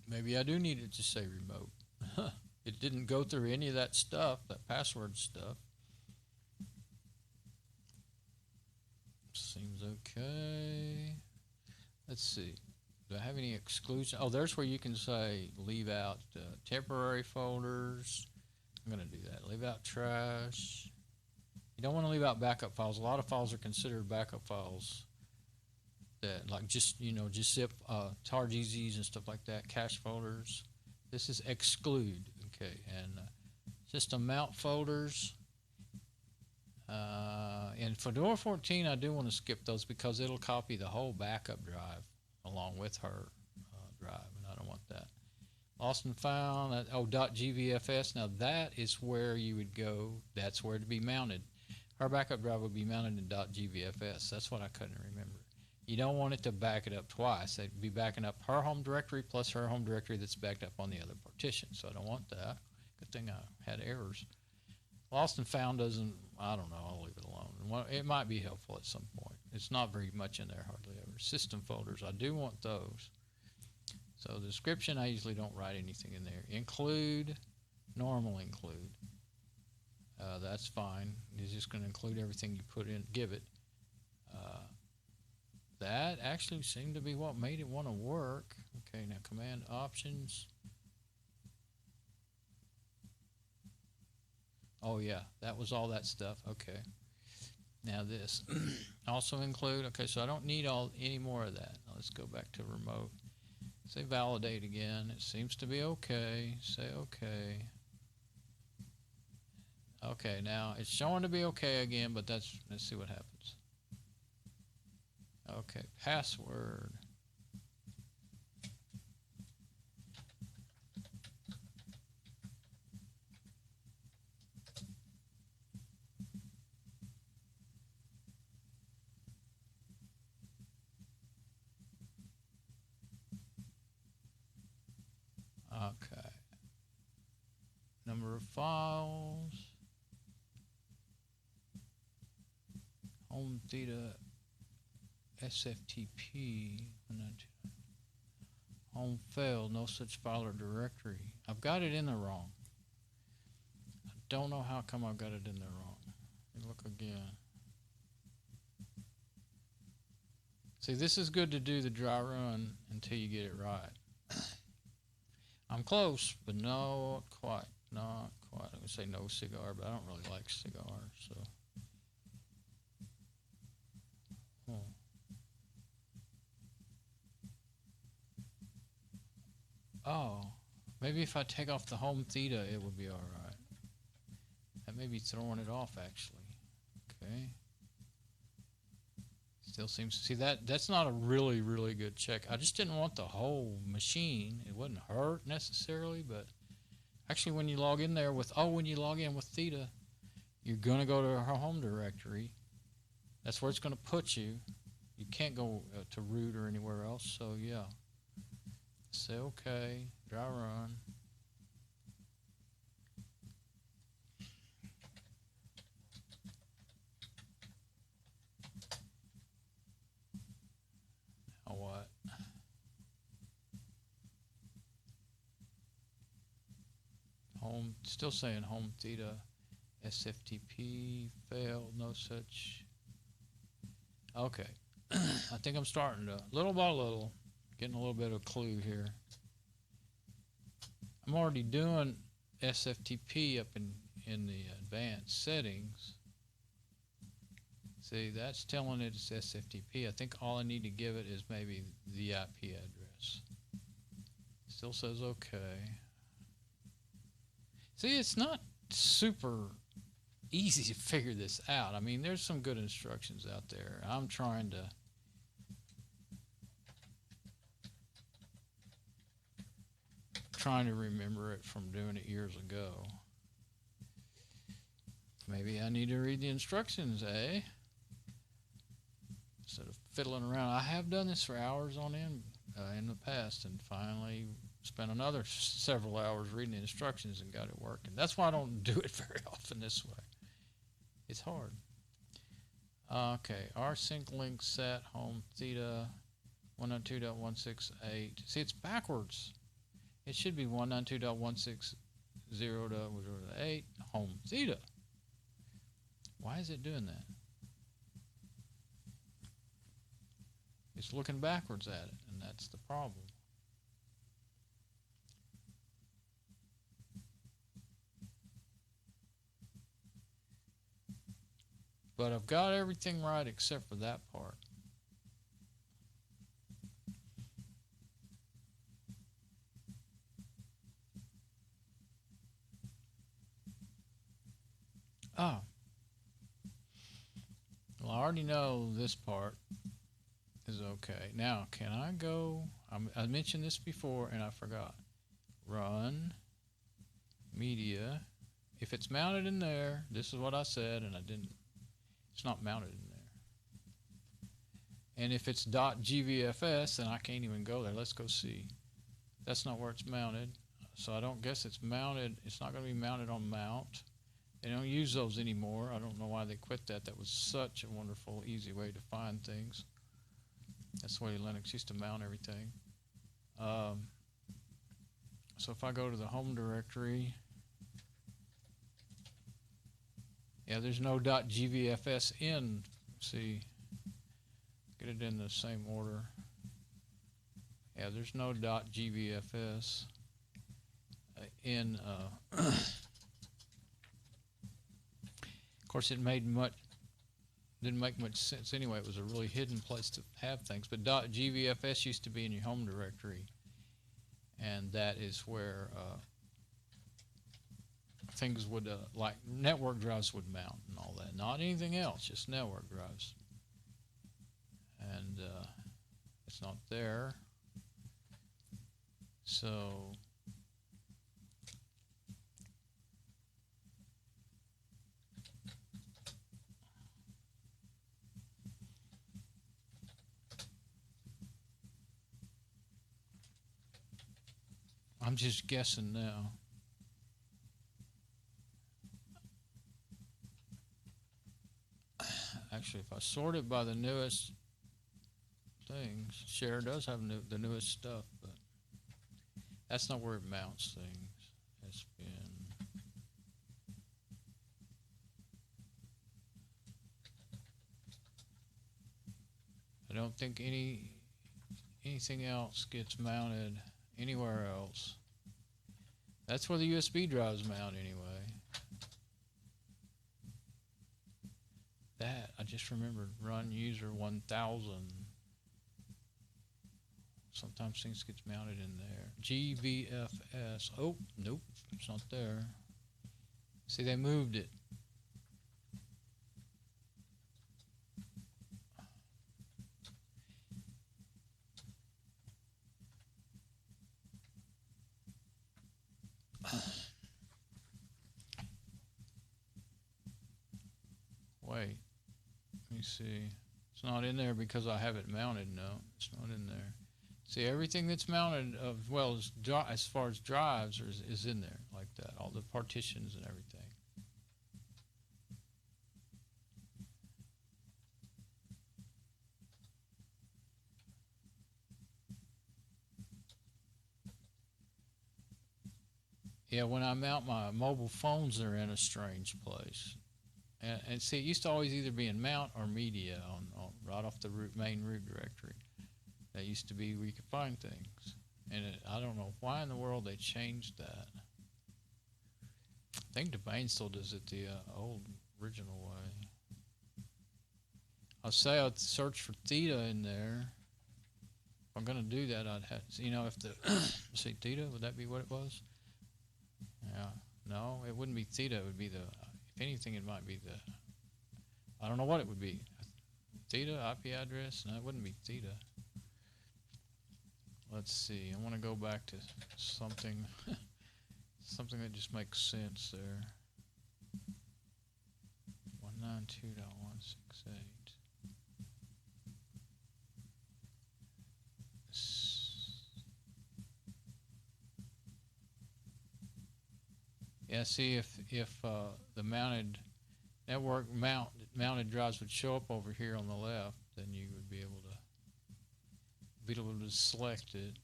Maybe I do need it to say remote. It didn't go through any of that stuff, that password stuff. Seems okay. Let's see. Do I have any exclusion? Oh, there's where you can say leave out temporary folders. I'm going to do that. Leave out trash. You don't want to leave out backup files. A lot of files are considered backup files. That like just zip tar-gzs and stuff like that, cache folders. This is exclude, okay, and system mount folders. In Fedora 14, I do want to skip those because it'll copy the whole backup drive along with her drive, and I don't want that. Lost and found. .gvfs. Now that is where you would go. That's where to be mounted. Her backup drive would be mounted in .gvfs. That's what I couldn't remember. You don't want it to back it up twice. It'd be backing up her home directory plus her home directory that's backed up on the other partition. So I don't want that. Good thing I had errors. Lost and found doesn't, I don't know, I'll leave it alone. It might be helpful at some point. It's not very much in there, hardly ever. System folders, I do want those. So the description, I usually don't write anything in there. Include, normal include. That's fine. It's just going to include everything you put in, give it. That actually seemed to be what made it want to work. Okay, now command options. Oh yeah, that was all that stuff. Okay. Now this also include. Okay, so I don't need any more of that. Now let's go back to remote. Say validate again. It seems to be okay. Say okay. Okay, now it's showing to be okay again, but let's see what happens. Okay, password. Okay. Number of files. Home theta SFTP. Home failed. No such file or directory. I've got it in there wrong. I don't know how come I've got it in there wrong. Let me look again. See, this is good to do the dry run until you get it right. I'm close, but not quite. Not quite. I'm going to say no cigar, but I don't really like cigars, so. Oh, maybe if I take off the home theta, it would be all right. That may be throwing it off, actually. Okay. Still seems to see that's not a really, really good check. I just didn't want the whole machine. It wouldn't hurt necessarily, but actually when you log in there with, when you log in with theta, you're going to go to her home directory. That's where it's going to put you. You can't go to root or anywhere else, so yeah. Say okay, dry run. Now what? Home, still saying home theta, SFTP, failed, no such. Okay, I think I'm starting to, little by little, getting a little bit of a clue here. I'm already doing SFTP up in the advanced settings. See, that's telling it it's SFTP. I think all I need to give it is maybe the IP address. Still says okay. See, it's not super easy to figure this out. I mean, there's some good instructions out there. I'm trying to remember it from doing it years ago. Maybe I need to read the instructions, eh? Instead of fiddling around. I have done this for hours on end in the past, and finally spent another several hours reading the instructions and got it working. That's why I don't do it very often this way. It's hard. Okay, rsync link set home theta 192.168. See, it's backwards. It should be 192.160.8 home theta. Why is it doing that? It's looking backwards at it, and that's the problem. But I've got everything right except for that part. Oh. Well, I already know this part is okay. Now, can I go? I mentioned this before and I forgot. Run media. If it's mounted in there, this is what I said, and I didn't. It's not mounted in there. And if it's .gvfs, then I can't even go there. Let's go see. That's not where it's mounted, so I don't guess it's mounted. It's not going to be mounted on mount. They don't use those anymore. I don't know why they quit that. That was such a wonderful, easy way to find things. That's the way Linux used to mount everything. So if I go to the home directory, yeah, there's no .gvfs in. See, get it in the same order. Yeah, there's no .gvfs in. Of course, it didn't make much sense anyway. It was a really hidden place to have things. But .gvfs used to be in your home directory, and that is where things would, like network drives would mount and all that. Not anything else, just network drives. And it's not there. So I'm just guessing now. Actually, if I sort it by the newest things, Share does have the newest stuff, but that's not where it mounts things. It's been I don't think anything else gets mounted anywhere else. That's where the USB drives mount anyway. That, I just remembered, run user 1000. Sometimes things gets mounted in there. GVFS, oh, nope, it's not there. See, they moved it. Wait, let me see. It's not in there because I have it mounted. No, it's not in there. See, everything that's mounted, well, as far as drives, is in there like that. All the partitions and everything. Yeah, when I mount my mobile phones, they're in a strange place. And see, it used to always either be in mount or media on right off the main root directory. That used to be where you could find things. And I don't know why in the world they changed that. I think Domain still does it the old original way. I'll say I'd search for theta in there. If I'm gonna do that, I'd have to, if the see theta, would that be what it was? Yeah, no, it wouldn't be theta. It would be the, if anything, it might be the, I don't know what it would be. Theta IP address? No, it wouldn't be theta. Let's see. I want to go back to something, something that just makes sense there. 192.168. Yeah, see if the mounted network mounted drives would show up over here on the left, then you would be able to select it.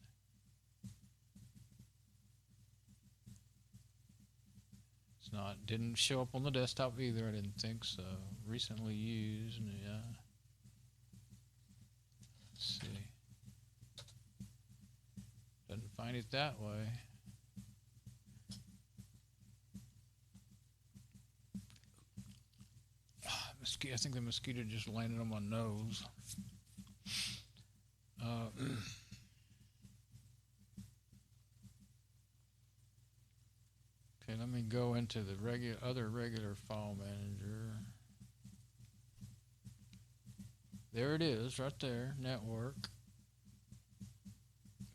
It's not, didn't show up on the desktop either. I didn't think so. Recently used, yeah. Let's see. Doesn't find it that way. I think the mosquito just landed on my nose. Okay, let me go into the other regular file manager. There it is, right there, network.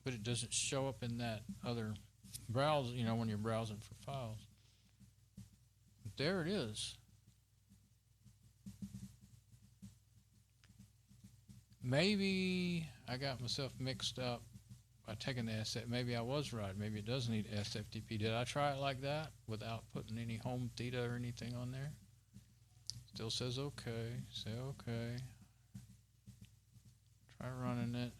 But it doesn't show up in that other browse, when you're browsing for files. But there it is. Maybe I got myself mixed up by taking the SF. Maybe I was right. Maybe it does need SFTP. Did I try it like that without putting any home theta or anything on there? Still says okay. Say okay. Try running it.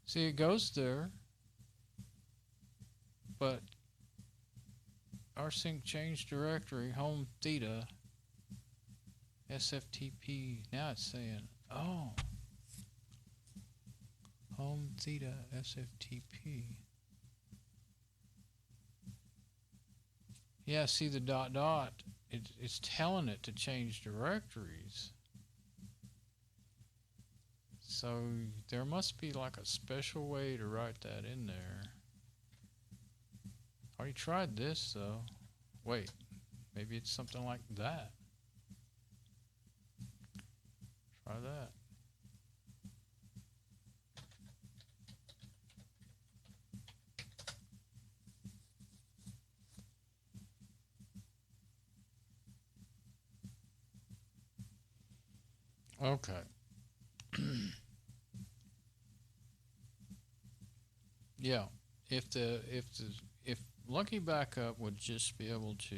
See, it goes there, but rsync change directory home theta SFTP. Now it's saying, oh, home theta SFTP. Yeah, see the dot dot. It's telling it to change directories. So there must be like a special way to write that in there. Already tried this though. Wait, maybe it's something like that. Try that. Okay. Yeah, if Lucky Backup would just be able to,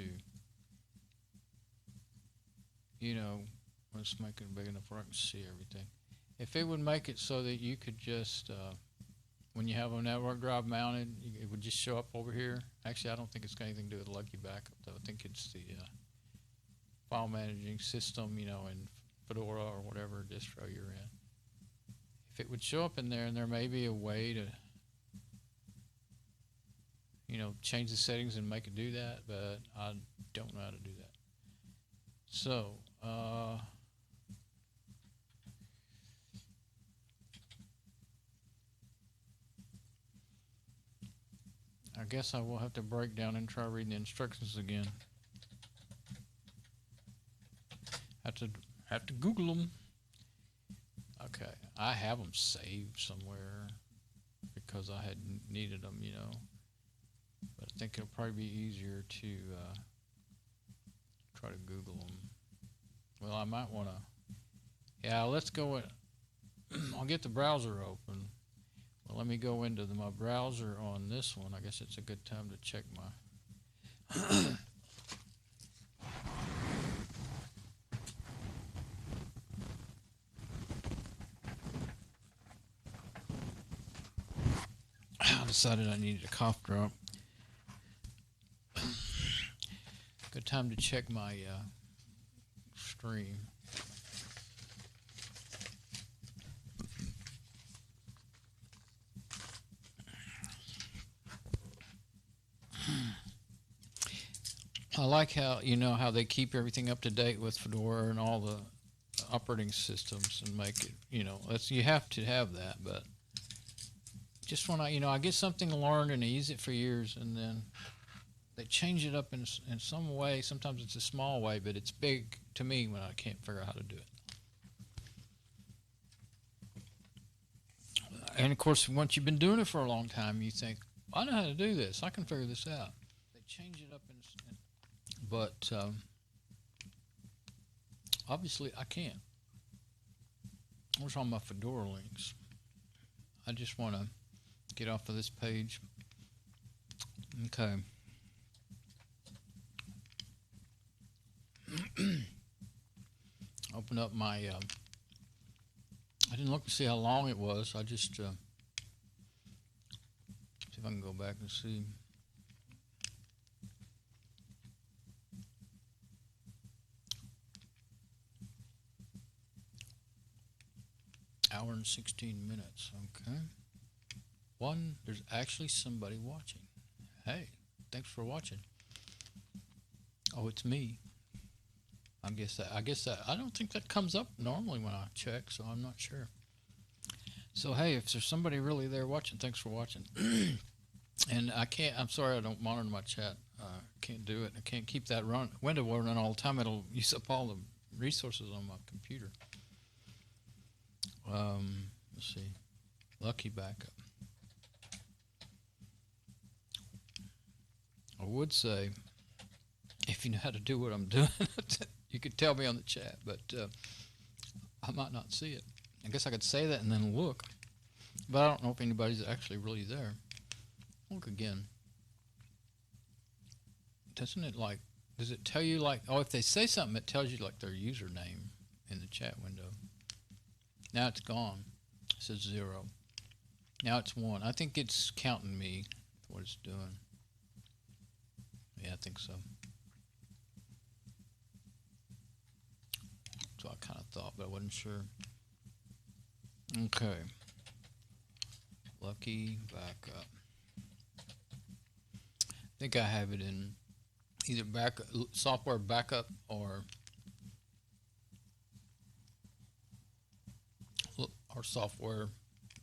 let's make it big enough where I can see everything. If it would make it so that you could just, when you have a network drive mounted, it would just show up over here. Actually, I don't think it's got anything to do with Lucky Backup, though. I think it's the file managing system, in Fedora or whatever distro you're in. If it would show up in there, and there may be a way to, change the settings and make it do that, but I don't know how to do that. So, I guess I will have to break down and try reading the instructions again. Have to Google them. Okay, I have them saved somewhere because I had needed them, But I think it'll probably be easier to try to Google them. Well, I might want to. Yeah, let's go. I'll get the browser open. Well, let me go into my browser on this one. I guess it's a good time to check my. I decided I needed a cough drop. Good time to check my stream. I like how how they keep everything up to date with Fedora and all the operating systems and make it that's you have to have that. But just when I get something learned and I use it for years and then they change it up in some way. Sometimes it's a small way, but it's big to me when I can't figure out how to do it. And of course, once you've been doing it for a long time, you think, I know how to do this. I can figure this out. They change it up, but obviously I can't. Where's all my Fedora links? I just want to get off of this page. Okay. Open up my I didn't look to see how long it was. I just see if I can go back and see. Hour and 16 minutes. Okay. There's actually somebody watching. Hey, thanks for watching. Oh, it's me. I guess that I don't think that comes up normally when I check, so I'm not sure. So hey, if there's somebody really there watching, thanks for watching. And I'm sorry I don't monitor my chat. Can't do it. I can't keep that window running all the time. It'll use up all the resources on my computer. Let's see. Lucky backup. I would say, if you know how to do what I'm doing, you could tell me on the chat, but I might not see it. I guess I could say that and then look, but I don't know if anybody's actually really there. Look again. Does it tell you if they say something, it tells you their username in the chat window. Now it's gone. It says 0. Now it's 1. I think it's counting me, what it's doing. Yeah, I think so. So I kind of thought, but I wasn't sure. Okay. Lucky backup. I think I have it in either software backup or software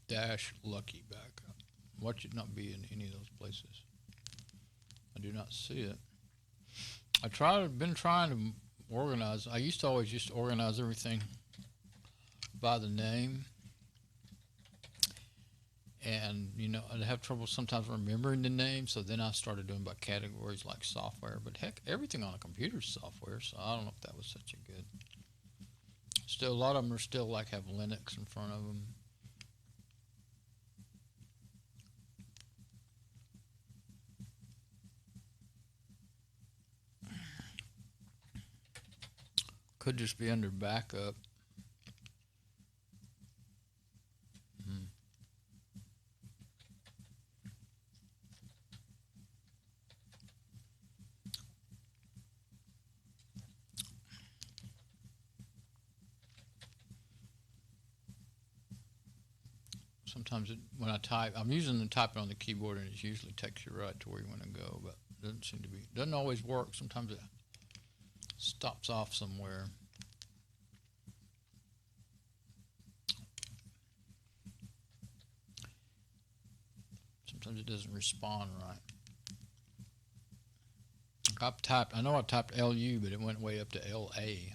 -lucky backup. What should not be in any of those places. I do not see it. Been trying to organize. I used to always just organize everything by the name, and I'd have trouble sometimes remembering the name. So then I started doing by categories like software. But heck, everything on a computer is software. So I don't know if that was such a good. Still, a lot of them are still have Linux in front of them. Could just be under backup. Sometimes when I type, I'm using the typing on the keyboard, and it usually takes you right to where you want to go, but it doesn't always work. Sometimes it stops off somewhere. Sometimes it doesn't respond right. I know I typed LU, but it went way up to LA.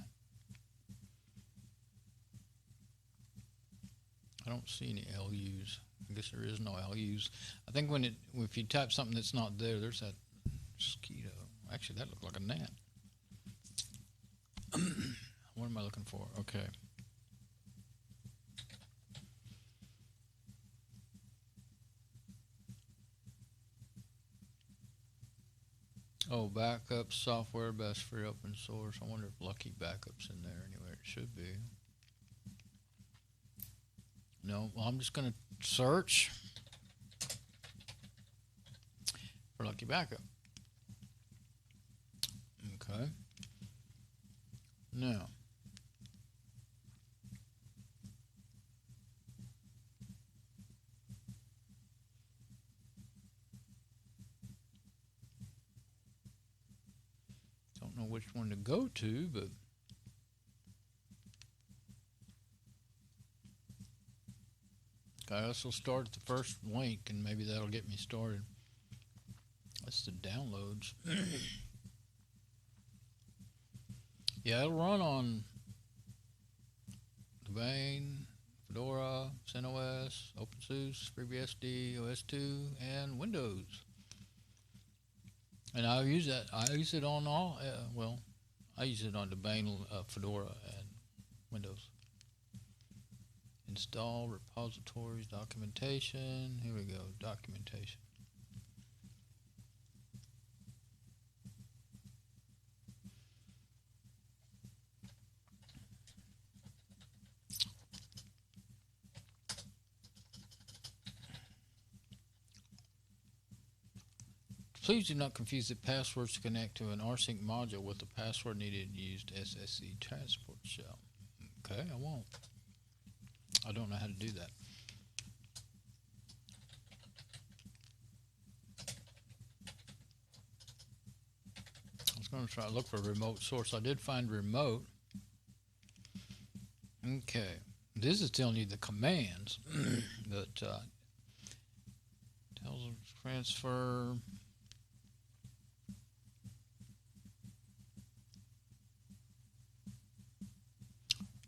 I don't see any LUs. I guess there is no LUs. I think if you type something that's not there, there's that mosquito. Actually, that looked like a gnat. What am I looking for? Okay. Oh, backup software, best free open source. I wonder if Lucky Backup's in there anywhere. It should be. No, well, I'm just going to search for Lucky Backup. Okay. Now, know which one to go to, but I also start at the first link, and maybe that'll get me started. That's the downloads. Yeah, it'll run on Debian, Fedora, CentOS, OpenSUSE, FreeBSD, OS2, and Windows. And I use that. I use it on all. Well, I use it on Debian, Fedora, and Windows. Install repositories, documentation. Here we go, documentation. Please do not confuse the passwords to connect to an rsync module with the password needed to use SSH transport shell. Okay, I won't. I don't know how to do that. I was going to try to look for a remote source. I did find remote. Okay, this is telling you the commands, but tells them transfer.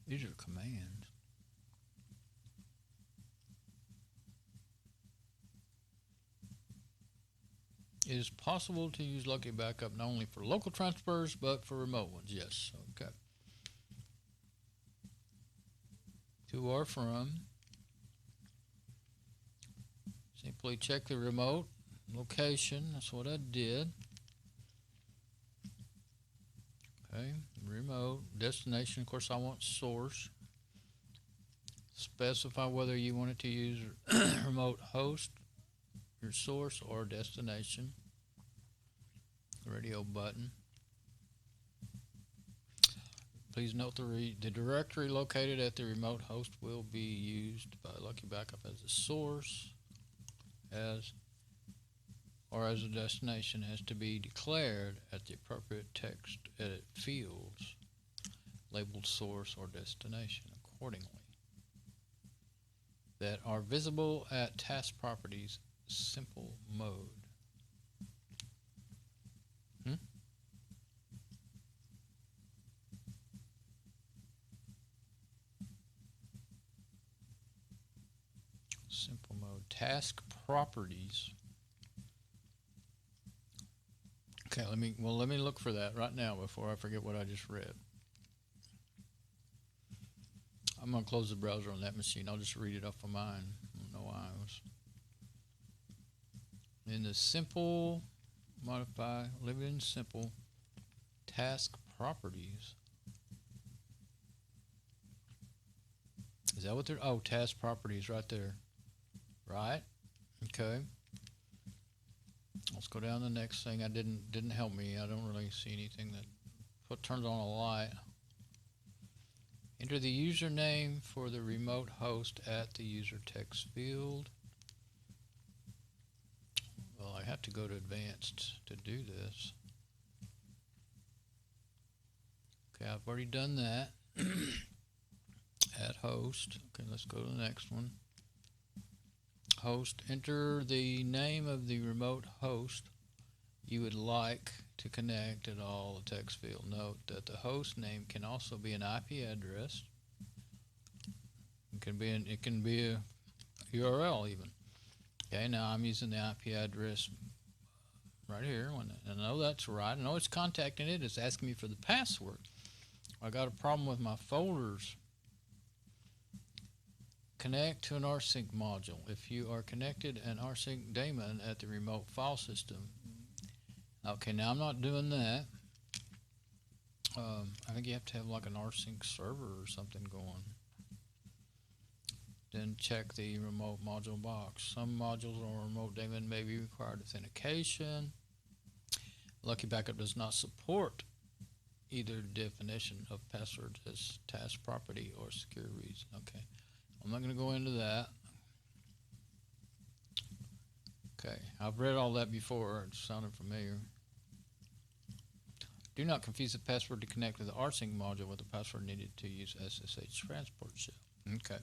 These are commands. It is possible to use Lucky Backup not only for local transfers, but for remote ones. Yes. Okay. To or from. Simply check the remote location. That's what I did. Okay. Remote. Destination. Of course, I want source. Specify whether you want it to use remote host, your source, or destination. Radio button. Please note the directory located at the remote host will be used by Lucky Backup as a source, or as a destination, has to be declared at the appropriate text edit fields labeled source or destination accordingly, that are visible at task properties simple mode. Simple mode. Task properties. Okay, let me look for that right now before I forget what I just read. I'm going to close the browser on that machine. I'll just read it off of mine. I don't know why I was. In the simple, modify, leave it in simple, task properties. Is that what they're, oh, task properties right there. Right? Okay. Let's go down to the next thing. I didn't help me. I don't really see anything that turns on a light. Enter the username for the remote host at the user text field. Well, I have to go to advanced to do this. Okay, I've already done that. Add host. Okay, let's go to the next one. Host. Enter the name of the remote host you would like to connect at all the text field. Note that the host name can also be an IP address. It can be a URL even. Okay, now I'm using the IP address right here. I know that's right. I know it's contacting it. It's asking me for the password. I got a problem with my folders. Connect to an rsync module. If you are connected an rsync daemon at the remote file system. Okay, now I'm not doing that. I think you have to have like an rsync server or something going. Then check the remote module box. Some modules or remote daemon may be required authentication. Lucky Backup does not support either definition of passwords as task property or secure reason. Okay, I'm not going to go into that. Okay, I've read all that before. It sounded familiar. Do not confuse the password to connect with the rsync module with the password needed to use SSH transport shell. Okay.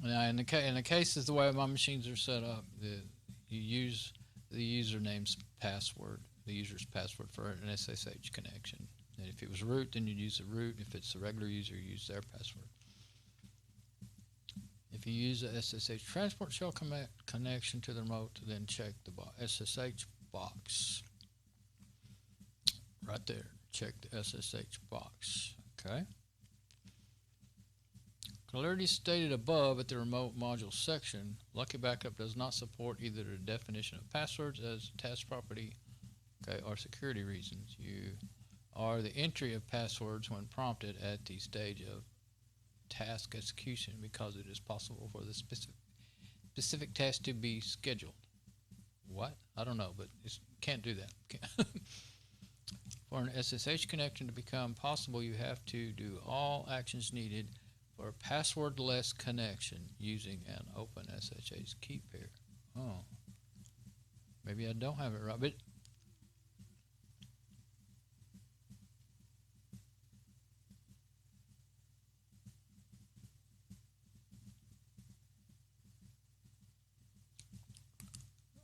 Now, in the cases the way my machines are set up, you use the username's password, the user's password for an SSH connection. And if it was root, then you'd use the root. If it's a regular user, you use their password. If you use a SSH transport shell connection to the remote, then check the SSH box. Right there, check the SSH box. Okay. Clearly stated above at the remote module section, Lucky Backup does not support either the definition of passwords as task property, okay, or security reasons. You are the entry of passwords when prompted at the stage of task execution because it is possible for the specific task to be scheduled. What? I don't know, but it can't do that. For an SSH connection to become possible, you have to do all actions needed for a passwordless connection using an open SSH key pair. Oh, maybe I don't have it right, but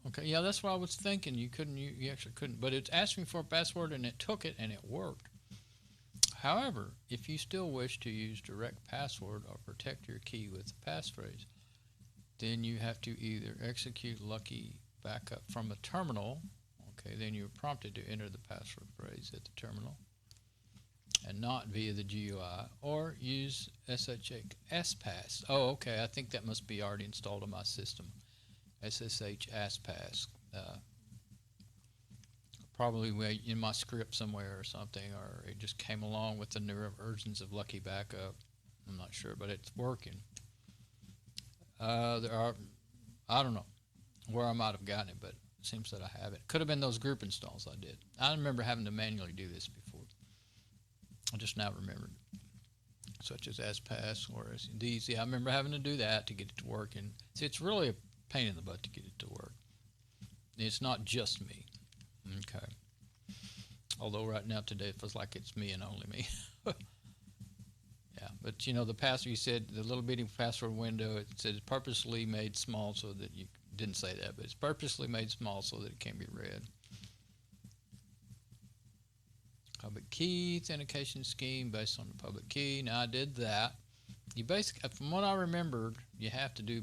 okay, yeah, that's what I was thinking. You actually couldn't, but it's asking for a password and it took it and it worked. However, if you still wish to use direct password or protect your key with the passphrase, then you have to either execute Lucky Backup from a terminal, okay, then you're prompted to enter the password phrase at the terminal and not via the GUI, or use SSH SPass. Oh, okay, I think that must be already installed on my system. SSH SPass. Probably in my script somewhere or something, or it just came along with the newer versions of Lucky Backup. I'm not sure, but it's working. I don't know where I might have gotten it, but it seems that I have it. Could have been those group installs I did. I remember having to manually do this before. I just now remembered, such as SPass or SDZ. I remember having to do that to get it to work. And see, it's really a pain in the butt to get it to work. It's not just me. Okay. Although right now today it feels like it's me and only me. Yeah, but you know the password, you said the little bitty password window, it said it's purposely made small so that you didn't say that, but it's purposely made small so that it can be read. Public key authentication scheme based on the public key. Now I did that. You basically, from what I remembered, you have to do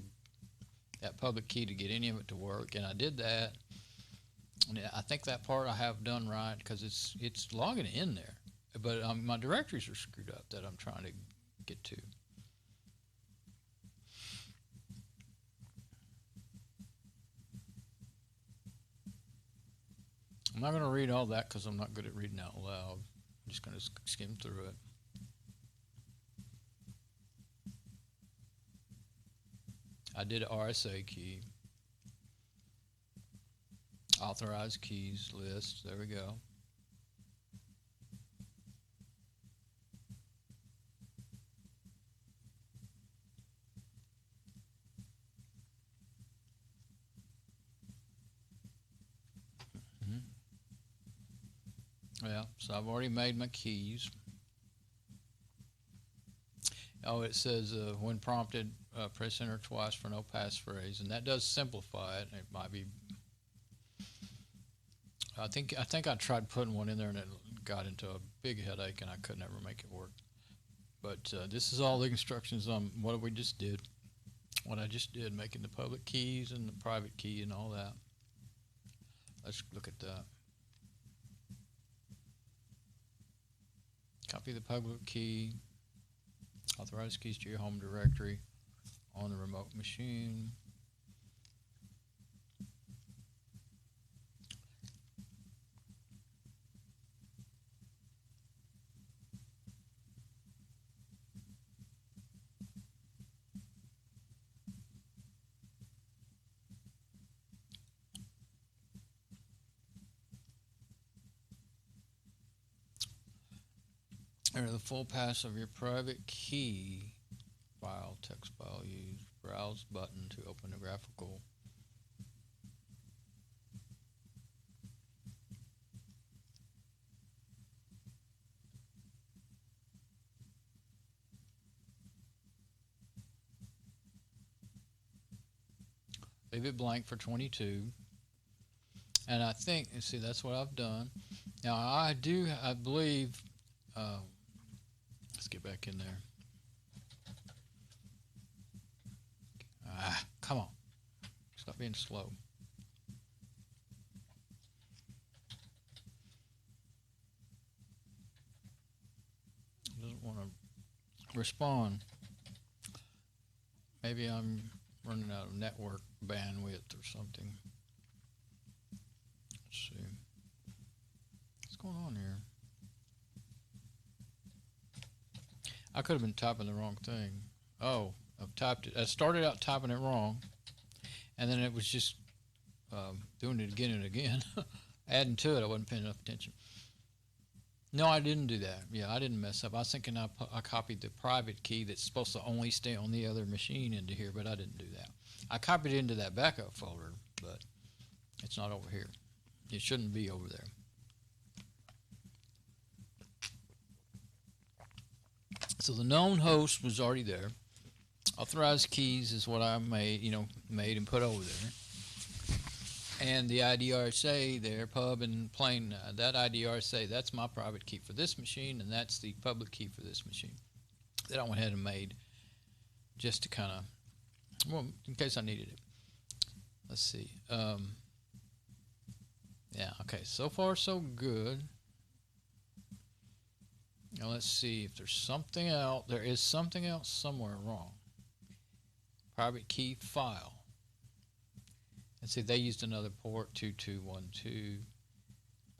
that public key to get any of it to work, and I did that. And I think that part I have done right because it's logging in there, but my directories are screwed up that I'm trying to get to. I'm not going to read all that because I'm not good at reading out loud. I'm just going to skim through it. I did RSA key. Authorized keys list. There we go. Yeah, so I've already made my keys. Oh, it says when prompted, press enter twice for no passphrase, and that does simplify it. It might be. I think I tried putting one in there and it got into a big headache, and I could never make it work. But this is all the instructions on what we just did. What I just did, making the public keys and the private key and all that. Let's look at that. Copy the public key, authorized keys to your home directory on the remote machine. Enter the full path of your private key file, text file. Use browse button to open the graphical. leave it blank for 22. And I think, you see, that's what I've done. Now I believe, let's get back in there. Come on. Stop being slow. Doesn't want to respond. Maybe I'm running out of network bandwidth or something. Let's see. What's going on here? I could have been typing the wrong thing. Oh, I've typed it. I started out typing it wrong, and then it was just doing it again and again. Adding to it, I wasn't paying enough attention. No, I didn't do that. Yeah, I didn't mess up. I was thinking I copied the private key that's supposed to only stay on the other machine into here, but I didn't do that. I copied it into that backup folder, but it's not over here. It shouldn't be over there. So the known host was already there. Authorized keys is what I made and put over there. And the ID RSA there, pub and plain, that ID RSA, that's my private key for this machine, and that's the public key for this machine. That I went ahead and made just to kind of, well, in case I needed it. Let's see. Yeah, okay, so far so good. Now let's see if there's something else. There is something else somewhere wrong. Private key file. Let's see, they used another port, 2212.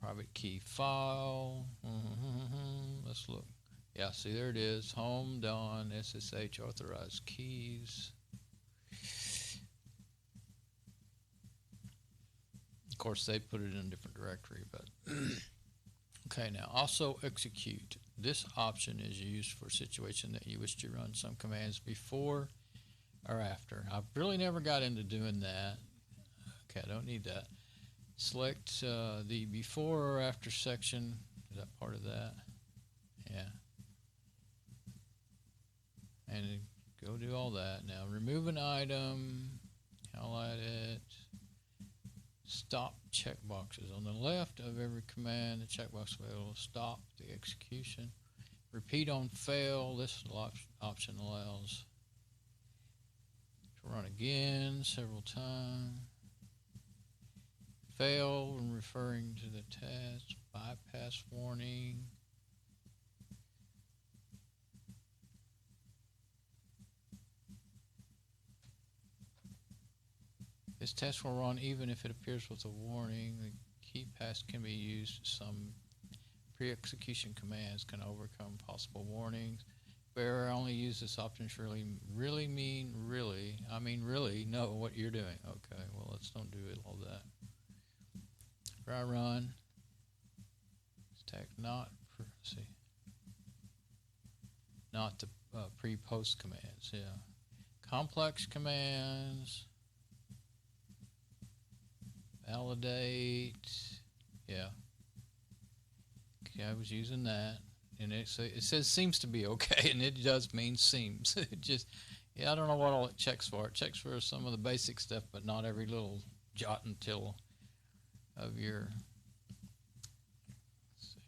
Private key file. Let's look. Yeah, see, there it is. Home, Don, SSH authorized keys. Of course, they put it in a different directory, but okay, now also execute. This option is used for a situation that you wish to run some commands before or after. I've really never got into doing that. Okay, I don't need that. Select the before or after section. Is that part of that? Yeah. And go do all that. Now remove an item, highlight it, stop checkboxes. On the left of every command, the checkbox will stop the execution. Repeat on fail. This option allows to run again several times. Fail when referring to the task. Bypass warning. This test will run even if it appears with a warning. The key pass can be used. Some pre-execution commands can overcome possible warnings. Where I only use this option surely really mean really. I mean really know what you're doing. Okay, well let's don't do it all that. Try run. Stack not the pre-post commands. Yeah, complex commands. Validate. Yeah. Okay, I was using that, and it says seems to be okay, and it does mean seems. It just, yeah, I don't know what all it checks for. It checks for some of the basic stuff, but not every little jot and tittle of your. Let's see.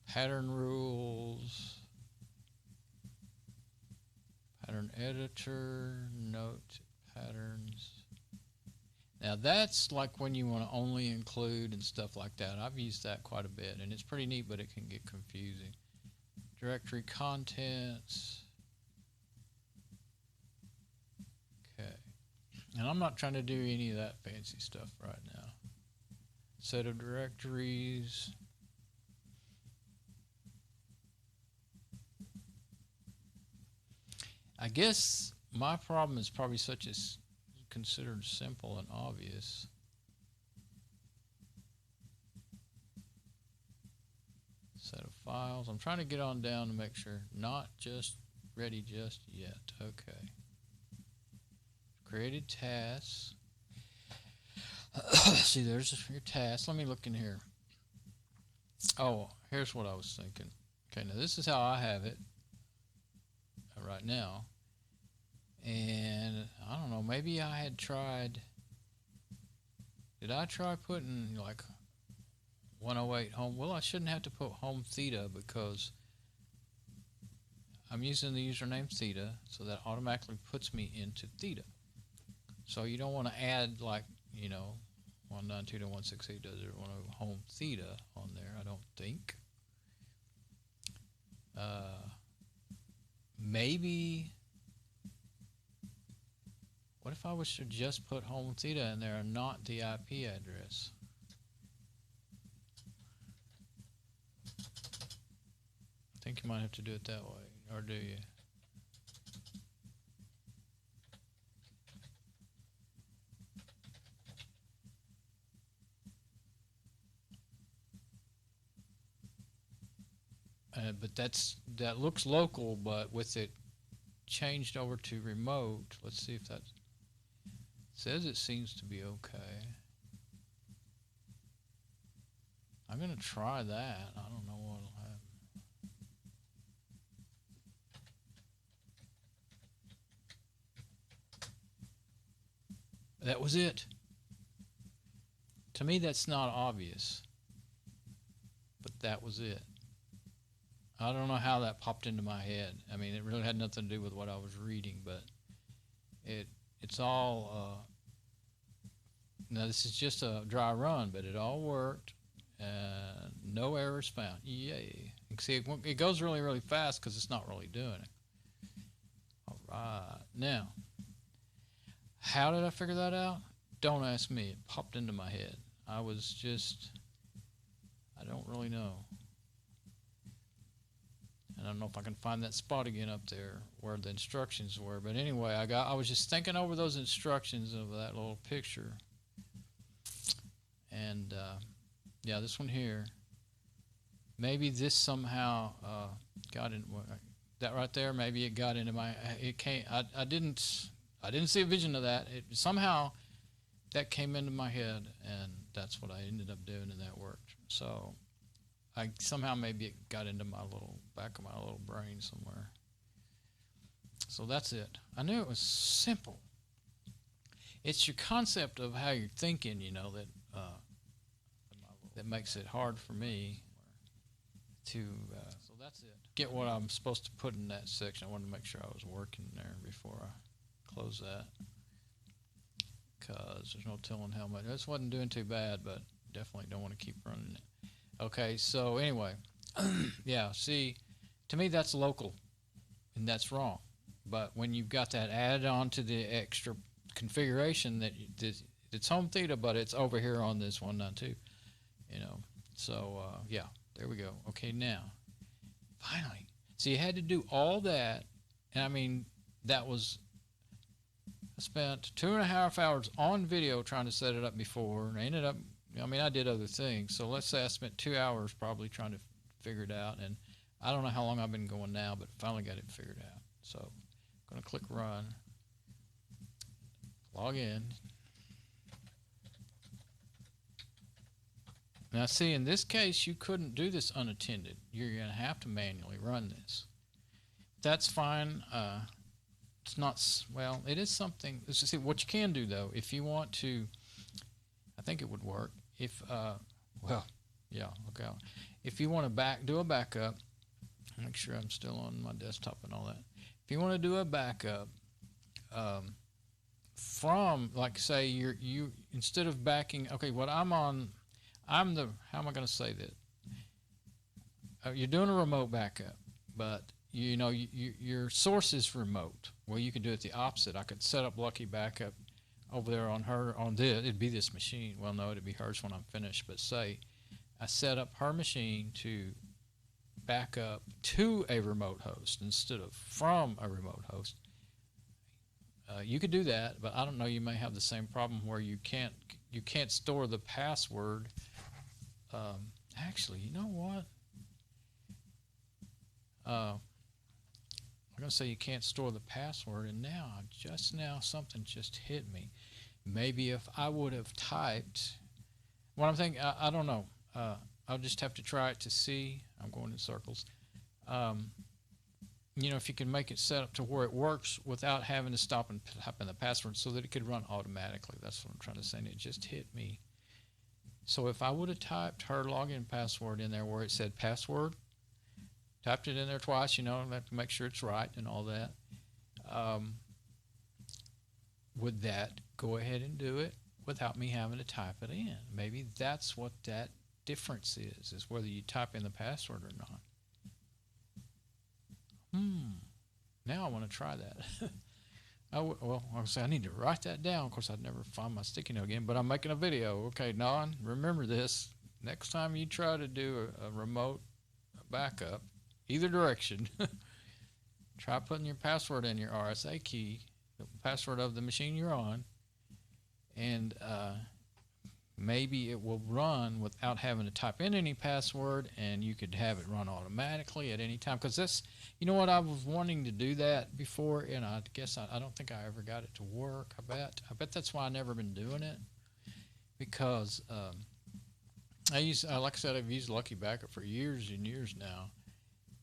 Pattern rules. Pattern editor, note patterns. Now that's like when you want to only include and stuff like that. I've used that quite a bit, and it's pretty neat, but it can get confusing. Directory contents. Okay. And I'm not trying to do any of that fancy stuff right now. Set of directories. I guess my problem is probably such as considered simple and obvious. Set of files. I'm trying to get on down to make sure. Not just ready just yet. Okay. Created tasks. See, there's your task. Let me look in here. Oh, here's what I was thinking. Okay, now this is how I have it. right now. And I don't know, maybe I had tried, did I try putting like 108 home? Well, I shouldn't have to put home theta because I'm using the username theta, so that automatically puts me into theta. So you don't want to add like, 192.168.0.10 home theta on there, I don't think. Maybe, what if I was to just put home theta in there and not the IP address? I think you might have to do it that way, or do you? But that looks local, but with it changed over to remote, let's see if that says it seems to be okay. I'm going to try that. I don't know what will happen. That was it. To me, that's not obvious, but that was it. I don't know how that popped into my head. I mean, it really had nothing to do with what I was reading, but it's all, now this is just a dry run, but it all worked. No errors found. Yay. You can see it goes really, really fast because it's not really doing it. All right. Now, how did I figure that out? Don't ask me. It popped into my head. I don't really know. And I don't know if I can find that spot again up there where the instructions were. But anyway, I was just thinking over those instructions of that little picture. And yeah, this one here. Maybe this somehow got in that right there. Maybe it got into my. It came. I didn't see a vision of that. It somehow that came into my head, and that's what I ended up doing, and that worked. So. Somehow maybe it got into my back of my little brain somewhere. So that's it. I knew it was simple. It's your concept of how you're thinking, that makes it hard for me to. So that's it. Get what I'm supposed to put in that section. I wanted to make sure I was working there before I close that, because there's no telling how much. This wasn't doing too bad, but definitely don't want to keep running it. Okay, so anyway, yeah, see, to me that's local, and that's wrong. But when you've got that added on to the extra configuration that it's home theta, but it's over here on this 192, So, yeah, there we go. Okay, now, finally. So you had to do all that, and I mean, I spent 2.5 hours on video trying to set it up before, and I ended up, I did other things. So let's say I spent 2 hours probably trying to figure it out. And I don't know how long I've been going now, but finally got it figured out. So I'm going to click run, log in. Now see, in this case, you couldn't do this unattended. You're going to have to manually run this. That's fine. It's not, well, it is something. Let's see what you can do though. If you want to, I think it would work. If, well, yeah, okay. If you want to do a backup, make sure I'm still on my desktop and all that. If you want to do a backup from, like, say, you instead of backing, okay, what how am I going to say that? You're doing a remote backup, but your source is remote. Well, you can do it the opposite. I could set up Lucky Backup over there on this, it'd be this machine. Well, no, it'd be hers when I'm finished. But say I set up her machine to back up to a remote host instead of from a remote host. You could do that, but I don't know. You may have the same problem where you can't store the password. Actually, you know what? I'm going to say you can't store the password, and just now something just hit me. Maybe if I would have typed, what I'm thinking, I don't know. I'll just have to try it to see. I'm going in circles. if you can make it set up to where it works without having to stop and type in the password so that it could run automatically. That's what I'm trying to say, and it just hit me. So if I would have typed her login password in there where it said password, typed it in there twice, to make sure it's right and all that, would that go ahead and do it without me having to type it in? Maybe that's what that difference is whether you type in the password or not. Now I want to try that. I'll say I need to write that down. Of course, I'd never find my sticky note again, but I'm making a video. Okay, Don, remember this. Next time you try to do a remote backup, either direction, try putting your password in your RSA key, the password of the machine you're on, and maybe it will run without having to type in any password, and you could have it run automatically at any time. Because that's, what, I was wanting to do that before, and I guess I don't think I ever got it to work. I bet that's why I've never been doing it, because like I said, I've used Lucky Backup for years and years now,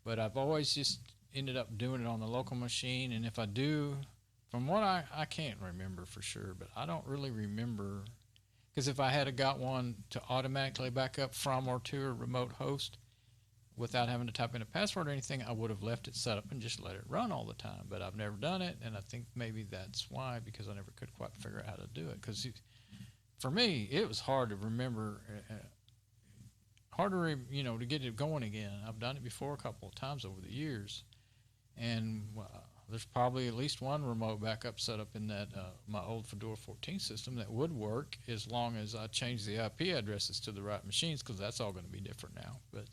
but I've always just ended up doing it on the local machine. And if I do, from what I can't remember for sure, but I don't really remember. Because if I had got one to automatically back up from or to a remote host without having to type in a password or anything, I would have left it set up and just let it run all the time. But I've never done it, and I think maybe that's why, because I never could quite figure out how to do it. Because for me, it was hard to remember, to get it going again. I've done it before a couple of times over the years, and there's probably at least one remote backup set up in that my old Fedora 14 system that would work as long as I change the IP addresses to the right machines, because that's all going to be different now. But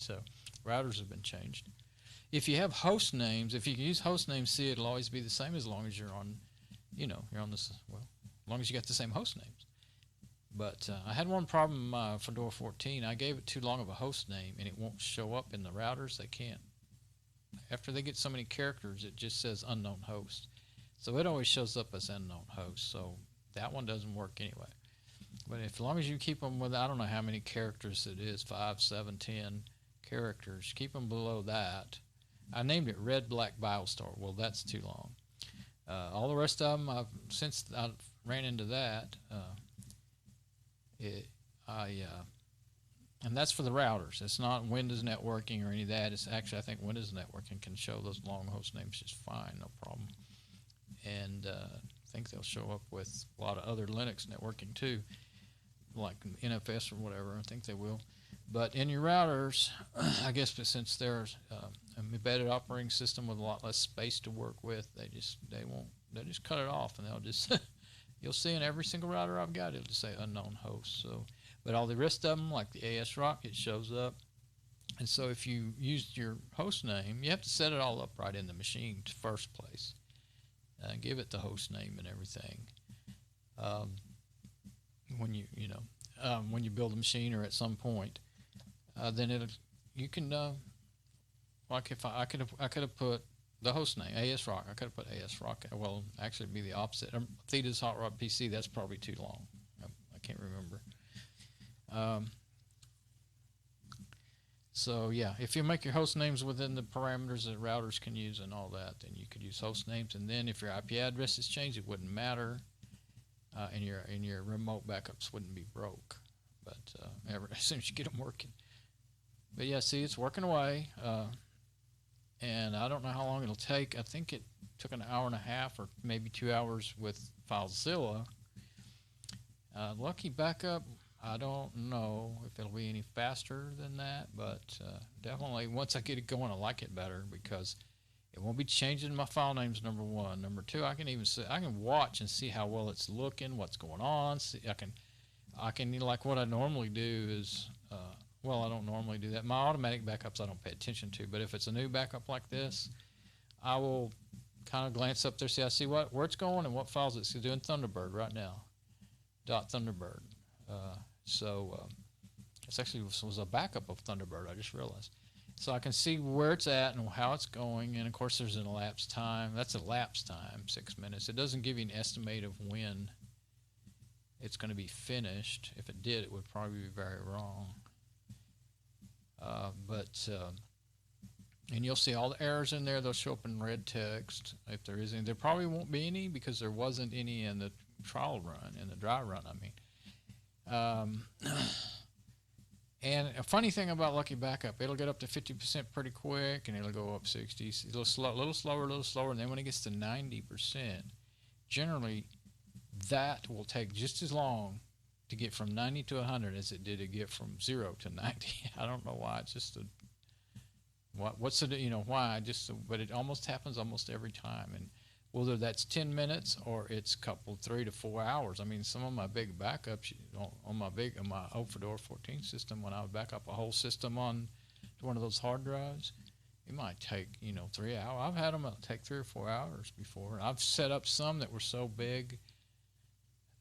routers have been changed. If you have host names, if you use host names C, it'll always be the same as long as you're on, you're on this, as long as you got the same host names. But I had one problem in my Fedora 14. I gave it too long of a host name, and it won't show up in the routers. They can't. After they get so many characters, it just says unknown host. So it always shows up as unknown host. So that one doesn't work anyway. But as long as you keep them with, I don't know how many characters it is, 5, 7, 10 characters, keep them below that. I named it Red Black Biostar. Well, that's too long. All the rest of them, since I ran into that, and that's for the routers. It's not Windows networking or any of that. It's actually, I think Windows networking can show those long host names just fine, no problem. And I think they'll show up with a lot of other Linux networking too, like NFS or whatever. I think they will. But in your routers, I guess, but since there's an embedded operating system with a lot less space to work with, they'll just cut it off, and they'll just you'll see in every single router I've got, it'll just say unknown host. So. But all the rest of them, like the ASRock, it shows up. And so if you used your host name, you have to set it all up right in the machine to first place. Give it the host name and everything. When you build a machine or at some point, then you can like if I could have put the host name ASRock. I could have put ASRock. Well, actually, it'd be the opposite. Theta's Hot Rod PC. That's probably too long. I can't remember. So yeah, if you make your host names within the parameters that routers can use and all that, then you could use host names. And then if your IP address is changed, it wouldn't matter, and your remote backups wouldn't be broke. But as soon as you get them working. But yeah, see, it's working away, and I don't know how long it'll take. I think it took an hour and a half or maybe 2 hours with Filezilla. Lucky Backup, I don't know if it'll be any faster than that, but definitely once I get it going, I like it better because it won't be changing my file names, number one. Number two, I can watch and see how well it's looking, what's going on. See, I can like what I normally do is, well, I don't normally do that. My automatic backups I don't pay attention to, but if it's a new backup like this, I will kind of glance up there, see where it's going and what files it's doing. Thunderbird right now, .thunderbird. It's actually was a backup of Thunderbird, I just realized. So I can see where it's at and how it's going, and of course there's an elapsed time. That's elapsed time, 6 minutes. It doesn't give you an estimate of when it's going to be finished. If it did, it would probably be very wrong. And you'll see all the errors in there. They'll show up in red text if there is any. There probably won't be any because there wasn't any in the trial run, in the dry run, I mean. And a funny thing about Lucky Backup, it'll get up to 50% pretty quick, and it'll go up 60, a little slower, and then when it gets to 90%, generally that will take just as long to get from 90 to 100 as it did to get from 0 to 90. I don't know why. It's just what's the, why? But it almost happens almost every time, and whether that's 10 minutes or it's a couple 3 to 4 hours. I mean, some of my big backups on my old Fedora 14 system, when I would back up a whole system on one of those hard drives, it might take 3 hours. I've had them take 3 or 4 hours before. I've set up some that were so big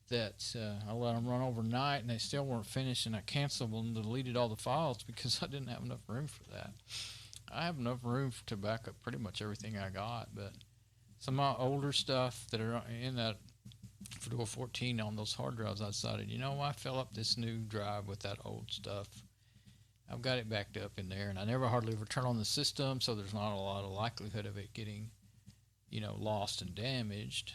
that I let them run overnight, and they still weren't finished, and I canceled them and deleted all the files because I didn't have enough room for that. I have enough room to back up pretty much everything I got, but some of my older stuff that are in that Fedora 14 on those hard drives, I decided, I fill up this new drive with that old stuff. I've got it backed up in there, and I never hardly ever turn on the system, so there's not a lot of likelihood of it getting, lost and damaged.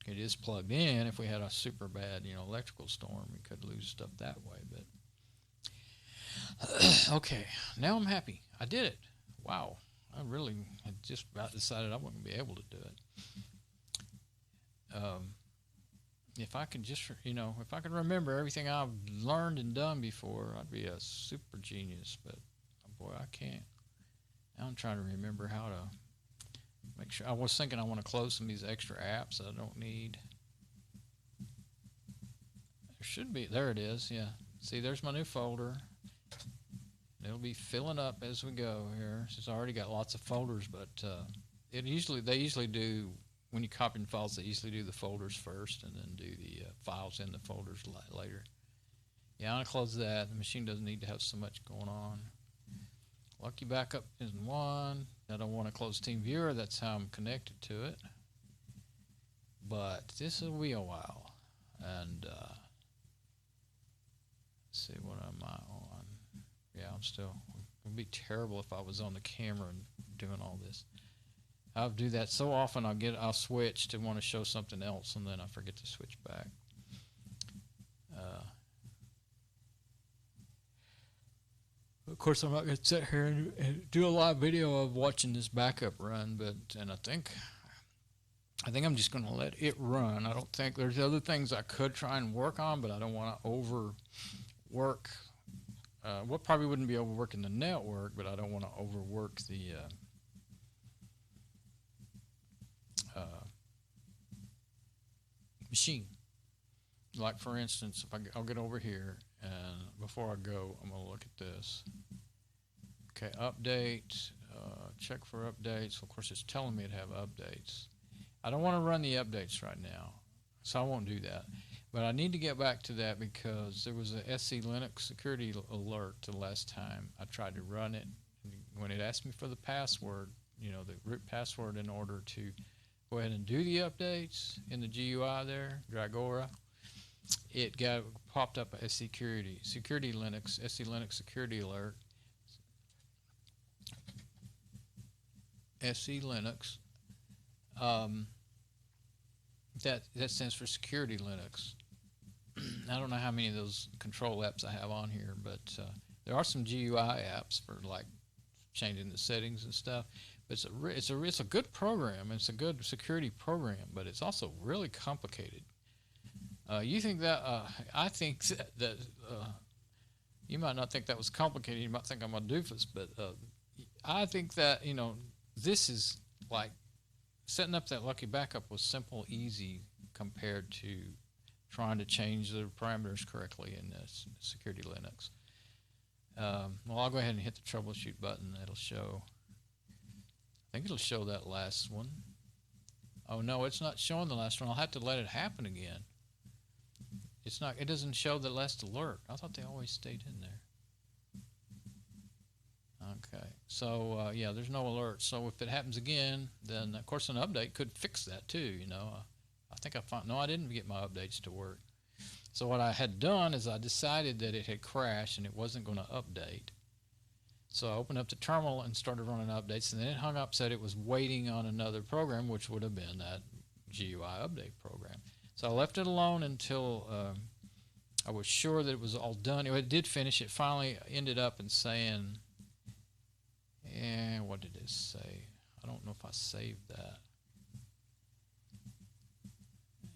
It is plugged in. If we had a super bad, electrical storm, we could lose stuff that way. But okay, now I'm happy. I did it. Wow. I really had just about decided I wasn't going to be able to do it. If I could just, if I could remember everything I've learned and done before, I'd be a super genius. But, boy, I can't. Now I'm trying to remember how to make sure. I was thinking I want to close some of these extra apps I don't need. There should be. There it is. Yeah. See, there's my new folder. It'll be filling up as we go here. It's already got lots of folders, but they usually do, when you copy files, they usually do the folders first and then do the files in the folders later. Yeah, I'm going to close that. The machine doesn't need to have so much going on. Lucky Backup is one. I don't want to close TeamViewer. That's how I'm connected to it. But this will be a while. And let's see, what am I on? Yeah, I'm still. It would be terrible if I was on the camera and doing all this. I'll do that so often. I'll switch to want to show something else, and then I forget to switch back. Of course, I'm not going to sit here and do a live video of watching this backup run, and I think I'm just going to let it run. I don't think there's other things I could try and work on, but I don't want to overwork. What probably wouldn't be overworking the network, but I don't want to overwork the machine. Like, for instance, if I'll get over here, and before I go, I'm going to look at this. Okay, update, check for updates. Of course, it's telling me to have updates. I don't want to run the updates right now, so I won't do that. But I need to get back to that because there was a SC Linux security alert the last time I tried to run it. When it asked me for the password, the root password in order to go ahead and do the updates in the GUI there, Dragora, it popped up a SC Linux security alert. SC Linux. That stands for Security Linux. I don't know how many of those control apps I have on here, but there are some GUI apps for like changing the settings and stuff. But it's a good program. It's a good security program, but it's also really complicated. You think that? I think that you might not think that was complicated. You might think I'm a doofus, but I think that this is like. Setting up that Lucky Backup was simple, easy compared to trying to change the parameters correctly in this Security Linux. Well, I'll go ahead and hit the troubleshoot button. It'll show. I think it'll show that last one. Oh no, it's not showing the last one. I'll have to let it happen again. It's not. It doesn't show the last alert. I thought they always stayed in there. Okay, so yeah, there's no alert. So if it happens again, then of course an update could fix that too. I think I didn't get my updates to work. So what I had done is I decided that it had crashed and it wasn't going to update. So I opened up the terminal and started running updates, and then it hung up, said it was waiting on another program, which would have been that GUI update program. So I left it alone until I was sure that it was all done. It did finish. It finally ended up in saying, what did it say? I don't know if I saved that.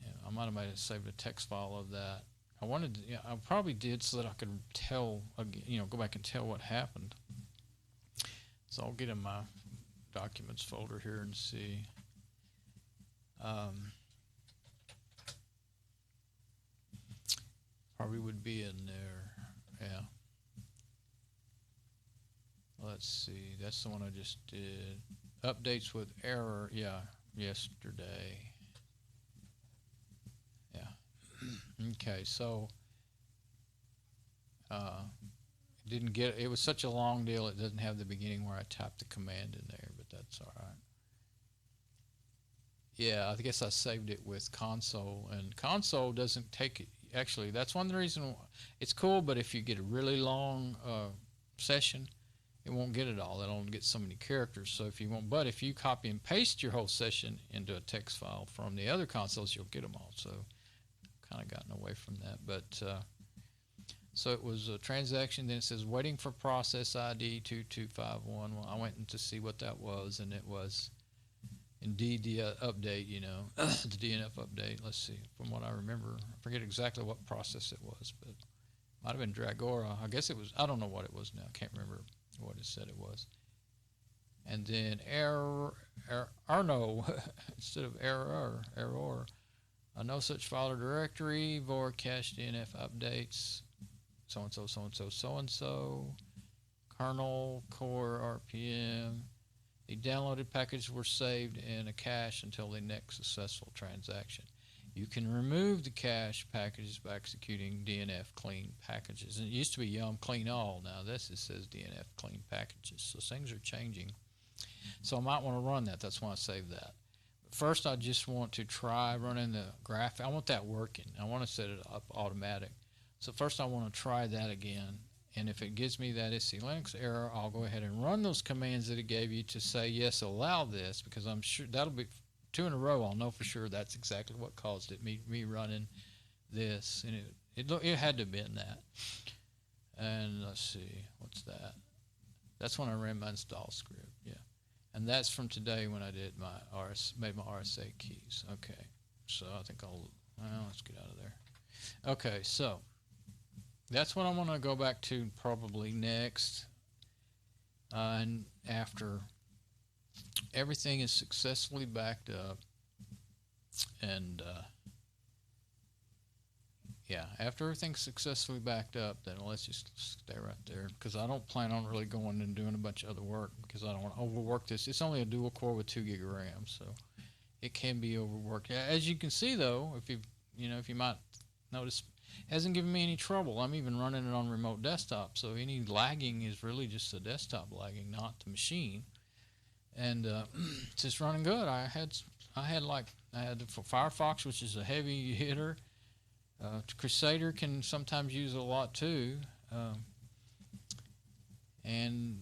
Yeah, I might have saved a text file of that. I wanted to, I probably did so that I could tell, go back and tell what happened. So I'll get in my documents folder here and see. Probably would be in there. Yeah. Let's see. That's the one I just did. Updates with error. Yeah. Yesterday. Yeah. Okay. So didn't get it. Was such a long deal. It doesn't have the beginning where I typed the command in there, but that's all right. Yeah, I guess I saved it with console, and console doesn't take it. Actually, that's one of the reasons it's cool, but if you get a really long session, it won't get it all. It'll only get so many characters. So if you want, but if you copy and paste your whole session into a text file from the other consoles, you'll get them all. So kind of gotten away from that, but so it was a transaction. Then it says waiting for process ID 2251. Well, I went in to see what that was, and it was indeed the update, the DNF update. Let's see, from what I remember, I forget exactly what process it was, but it might have been Dragora. I guess it was, I don't know what it was now. I can't remember what it said it was. And then error no, instead of error, no such file or directory, void cache DNF updates, so-and-so, so-and-so, so-and-so, kernel, core, RPM. The downloaded packages were saved in a cache until the next successful transaction. You can remove the cache packages by executing DNF clean packages. And it used to be yum clean all. Now this it says DNF clean packages. So things are changing. So I might want to run that. That's why I saved that. But first I just want to try running the graph. I want that working. I want to set it up automatic. So first I want to try that again. And if it gives me that SC Linux error, I'll go ahead and run those commands that it gave you to say, yes, allow this, because I'm sure that'll be 2 in a row. I'll know for sure that's exactly what caused it, me running this. And it had to have been that. And let's see, what's that? That's when I ran my install script, yeah. And that's from today when I did made my RSA keys. Okay, so I think let's get out of there. Okay, so that's what I'm going to go back to probably next, and after everything is successfully backed up, and yeah, after everything's successfully backed up, then let's just stay right there, because I don't plan on really going and doing a bunch of other work, because I don't want to overwork this. It's only a dual core with 2 gig of RAM, so it can be overworked. As you can see, though, if you might notice, it hasn't given me any trouble. I'm even running it on remote desktop, so any lagging is really just the desktop lagging, not the machine. And it's just running good. I had for Firefox, which is a heavy hitter. Crusader can sometimes use it a lot too, and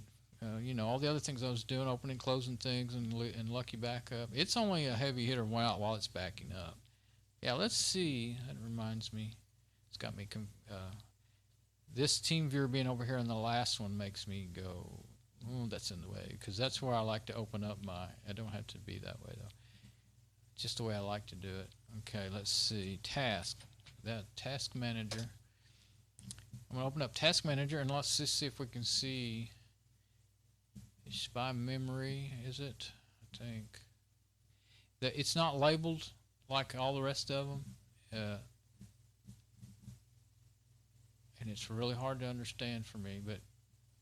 all the other things I was doing, opening, closing things, and Lucky Backup. It's only a heavy hitter while it's backing up. Yeah, let's see. That reminds me. It's got me. This TeamViewer being over here in the last one makes me go, oh, that's in the way, because that's where I like to open up my. I don't have to be that way though. Just the way I like to do it. Okay, let's see. That task manager. I'm going to open up task manager, and let's just see if we can see. It's by memory, is it? I think that it's not labeled like all the rest of them, and it's really hard to understand for me. But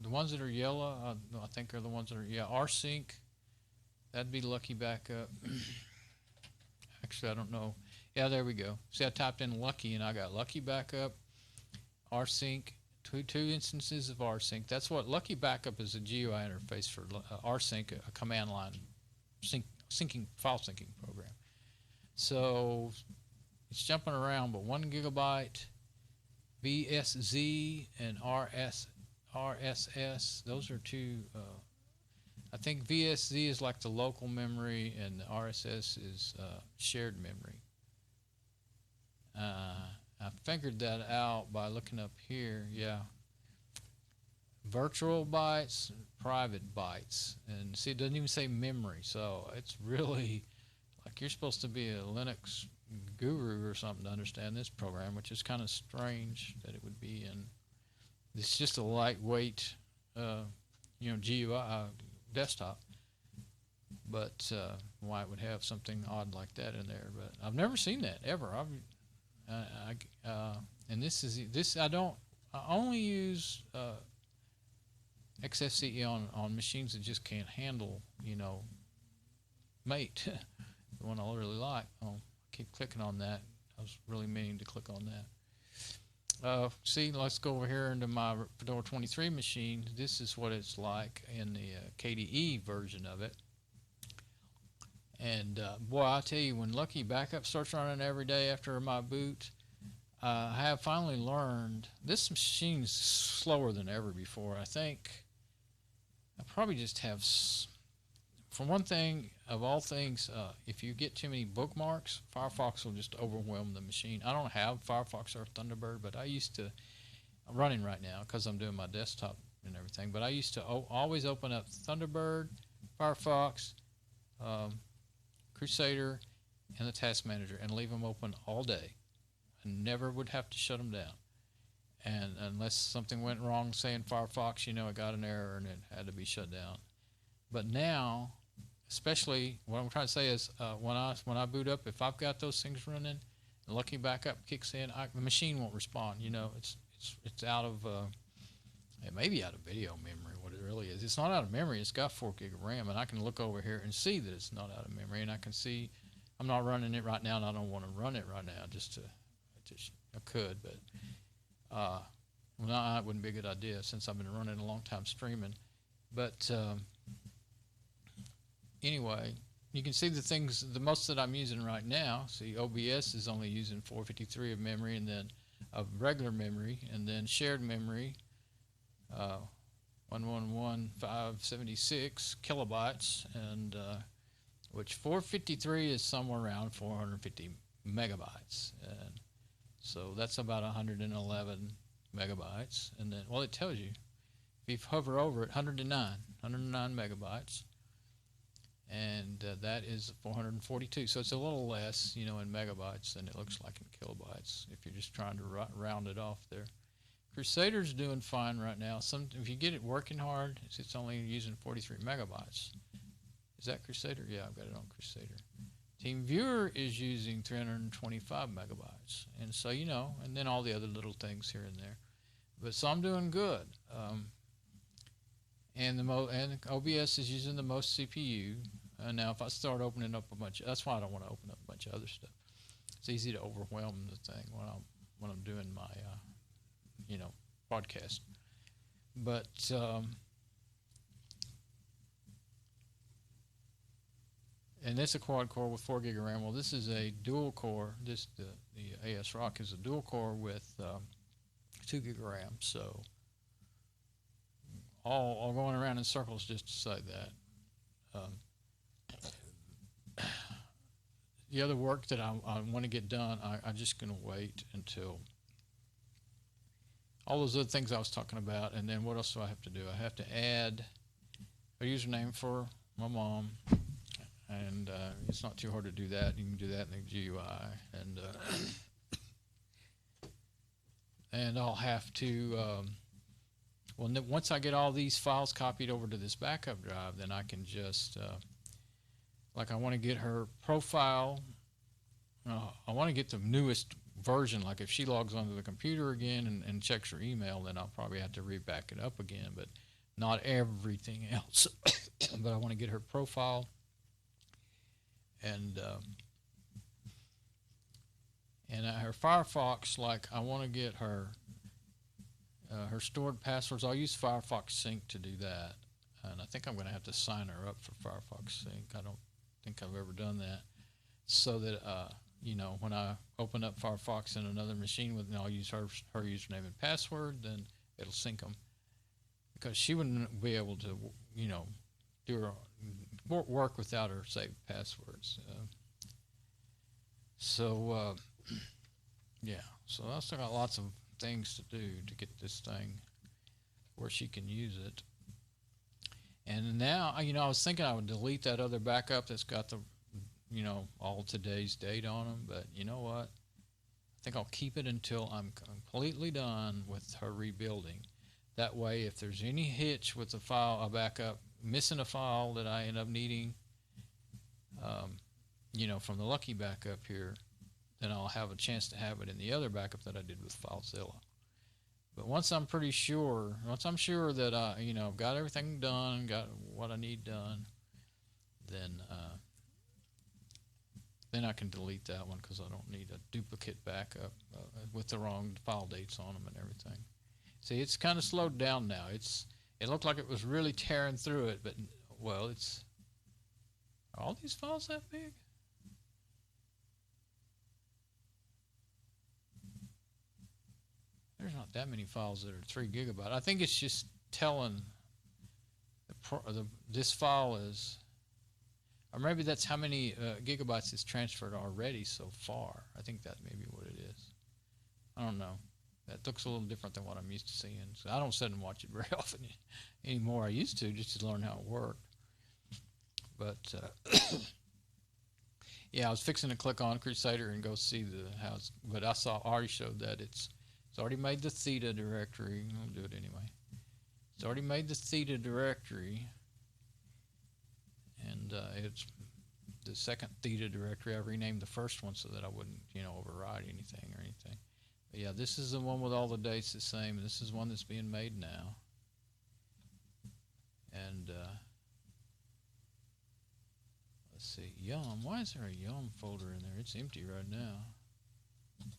the ones that are yellow, I think are the ones that are rsync. That'd be Lucky Backup. Actually, I don't know. Yeah, there we go. See, I typed in Lucky, and I got Lucky Backup, rsync, two instances of rsync. That's what Lucky Backup is, a GUI interface for rsync, a command line file syncing program. So it's jumping around, but 1 gigabyte, BSZ, and RSS. Those are two. I think VSZ is like the local memory, and the RSS is shared memory. I figured that out by looking up here. Yeah, virtual bytes, private bytes, and see, it doesn't even say memory, so it's really like you're supposed to be a Linux guru or something to understand this program, which is kind of strange that it would be in. It's just a lightweight, GUI desktop, but why it would have something odd like that in there? But I've never seen that ever. And I only use XFCE on machines that just can't handle, mate, the one I really like. I'll keep clicking on that. I was really meaning to click on that. See, let's go over here into my Fedora 23 machine. This is what it's like in the KDE version of it. And boy, I tell you, when Lucky Backup starts running every day after my boot, I have finally learned this machine's slower than ever before. I think I probably just have, for one thing, of all things, if you get too many bookmarks, Firefox will just overwhelm the machine. I don't have Firefox or Thunderbird, but I used to, I'm running right now because I'm doing my desktop and everything, but I used to always open up Thunderbird, Firefox, Crusader, and the Task Manager and leave them open all day. I never would have to shut them down. And unless something went wrong, say in Firefox, it got an error and it had to be shut down. But now, especially what I'm trying to say is when I boot up, if I've got those things running, and Lucky Backup kicks in, the machine won't respond. It's out of it may be out of video memory. What it really is, it's not out of memory. It's got 4 gig of RAM, and I can look over here and see that it's not out of memory, and I can see I'm not running it right now, and I don't want to run it right now. I could, but it wouldn't be a good idea since I've been running a long time streaming. But anyway, you can see the most that I'm using right now. See, OBS is only using 453 of memory, and then of regular memory, and then shared memory, 111,576 kilobytes, and which 453 is somewhere around 450 megabytes, and so that's about 111 megabytes. And then, well, it tells you if you hover over it, 109 megabytes. And that is 442. So it's a little less, in megabytes than it looks like in kilobytes if you're just trying to round it off there. Crusader's doing fine right now. If you get it working hard, it's only using 43 megabytes. Is that Crusader? Yeah, I've got it on Crusader. TeamViewer is using 325 megabytes. And so, and then all the other little things here and there. But so I'm doing good. And OBS is using the most CPU. Now, if I start opening up that's why I don't want to open up a bunch of other stuff. It's easy to overwhelm the thing when I'm doing my, podcast. But and it's a quad core with 4 gig of RAM. Well, this is a dual core. The ASRock is a dual core with 2 gig of RAM. So all going around in circles just to say that. The other work that I want to get done, I'm just going to wait until all those other things I was talking about. And then what else do I have to do? I have to add a username for my mom. And it's not too hard to do that. You can do that in the GUI. And I'll have to... once I get all these files copied over to this backup drive, then I can just, I want to get her profile. I want to get the newest version. Like if she logs onto the computer again and checks her email, then I'll probably have to re-back it up again, but not everything else. But I want to get her profile. And her Firefox, I want to get her stored passwords. I'll use Firefox Sync to do that. And I think I'm going to have to sign her up for Firefox Sync. I don't think I've ever done that. So that, when I open up Firefox in another machine I'll use her username and password, then it'll sync them. because she wouldn't be able to, you know, do her work without her saved passwords. Yeah, so I still got lots of things to do to get this thing where she can use it. And now, you know, I was thinking I would delete that other backup that's got the, you know, all today's date on them, but you know what? I think I'll keep it until I'm completely done with her rebuilding. That way, if there's any hitch with the file, a backup, missing a file that I end up needing, you know, from the lucky backup here, then I'll have a chance to have it in the other backup that I did with Filezilla. But once I'm sure that I, you know, got everything done, got what I need done, then I can delete that one because I don't need a duplicate backup with the wrong file dates on them and everything. See, it's kind of slowed down now. It looked like it was really tearing through it, but well, are all these files that big? There's not that many files that are 3 gigabytes. I think it's just telling this file is, or maybe that's how many gigabytes is transferred already so far. I think that may be what it is. I don't know. That looks a little different than what I'm used to seeing. So I don't sit and watch it very often anymore. I used to, just to learn how it worked. But yeah, I was fixing to click on Crusader and go see the house, but I already showed that it's already made the theta directory. I'll do it anyway. It's already made the theta directory, and it's the second theta directory. I renamed the first one so that I wouldn't, you know, override anything or anything. But yeah, this is the one with all the dates the same, and this is one that's being made now. And let's see, Yum. Why is there a Yum folder in there? It's empty right now.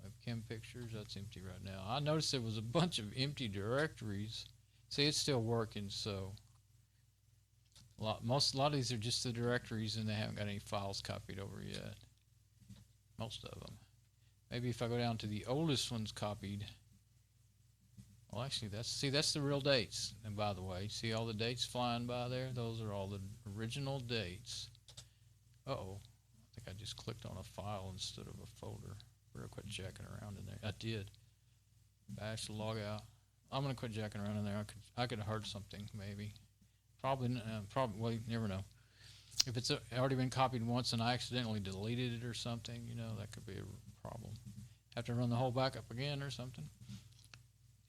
Webcam pictures, that's empty right now. I noticed there was a bunch of empty directories. See, it's still working, so a lot of these are just the directories and they haven't got any files copied over yet. Most of them. Maybe if I go down to the oldest ones copied. Well, actually, that's the real dates. And by the way, see all the dates flying by there? Those are all the original dates. Uh-oh. I think I just clicked on a file instead of a folder. Better quit jacking around in there. I did. Bash log out. I'm gonna quit jacking around in there. I could have heard something maybe. Probably. Well, you never know. If it's already been copied once and I accidentally deleted it or something, you know, that could be a problem. Have to run the whole backup again or something.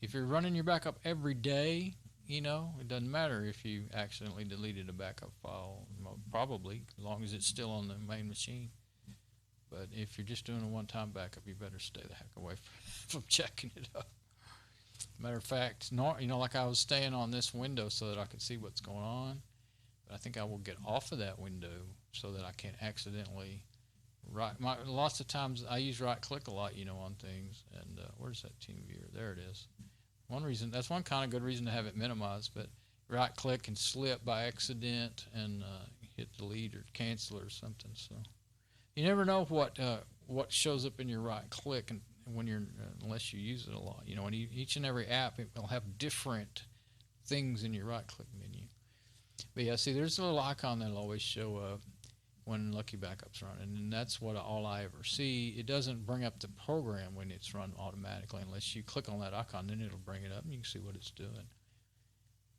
If you're running your backup every day, you know, it doesn't matter if you accidentally deleted a backup file. Probably, as long as it's still on the main machine. But if you're just doing a one-time backup, you better stay the heck away from checking it up. Matter of fact, you know, like I was staying on this window so that I could see what's going on. But I think I will get off of that window so that I can't accidentally lots of times I use right-click a lot, you know, on things. And where's that team viewer? There it is. That's one kind of good reason to have it minimized. But right-click and slip by accident and hit delete or cancel or something. So. You never know what shows up in your right click and when you're unless you use it a lot. You know, in each and every app it will have different things in your right click menu. But yeah, see, there's a little icon that'll always show up when Lucky Backup's running, and that's all I ever see. It doesn't bring up the program when it's run automatically unless you click on that icon. Then it'll bring it up and you can see what it's doing.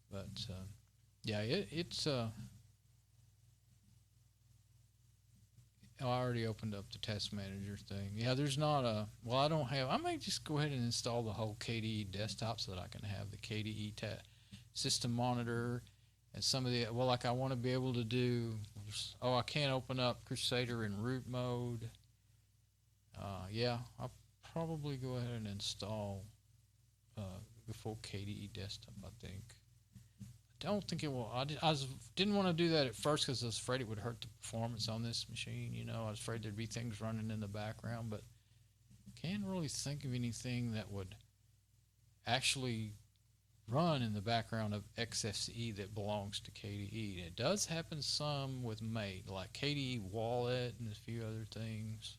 But yeah, it's I already opened up the test manager thing. Yeah, there's not a, well, I might just go ahead and install the whole KDE desktop so that I can have the KDE system monitor and some of the, well, like I want to be able to do, I can't open up Crusader in root mode. Yeah, I'll probably go ahead and install the full KDE desktop, I think. Don't think it will. I didn't want to do that at first because I was afraid it would hurt the performance on this machine. You know, I was afraid there'd be things running in the background, but can't really think of anything that would actually run in the background of XFCE that belongs to KDE. It does happen some with Mate, like KDE Wallet and a few other things.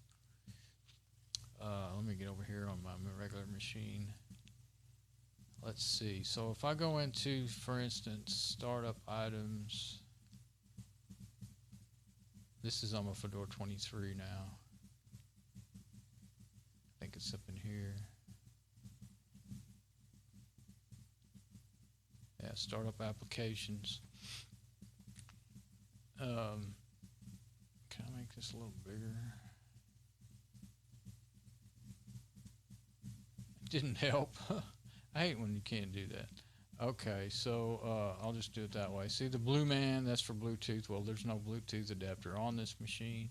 Let me get over here on my regular machine. let's see. So if I go into, for instance, startup items, this is on my Fedora 23 now. I think it's up in here. Yeah, startup applications. Can I make this a little bigger? It didn't help. I hate when you can't do that. Okay, so I'll just do it that way. See the blue man, that's for Bluetooth. Well, there's no Bluetooth adapter on this machine.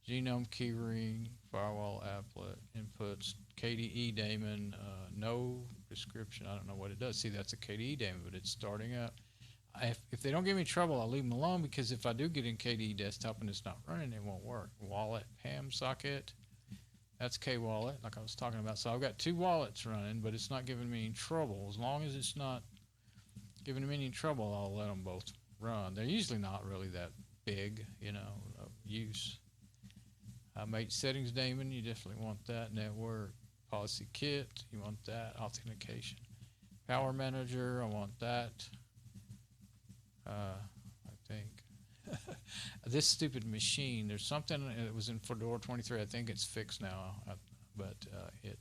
Genome keyring, firewall applet, inputs, KDE daemon, no description. I don't know what it does. See, that's a KDE daemon, but it's starting up. If they don't give me trouble, I'll leave them alone, because if I do get in KDE desktop and it's not running, it won't work. Wallet, ham socket, that's K-wallet, like I was talking about. So I've got 2 wallets running, but it's not giving me any trouble. As long as it's not giving me any trouble, I'll let them both run. They're usually not really that big, you know, of use. Mate settings daemon, you definitely want that. Network policy kit, you want that. Authentication. Power manager, I want that. I think. This stupid machine, there's something, it was in Fedora 23, I think it's fixed now, but it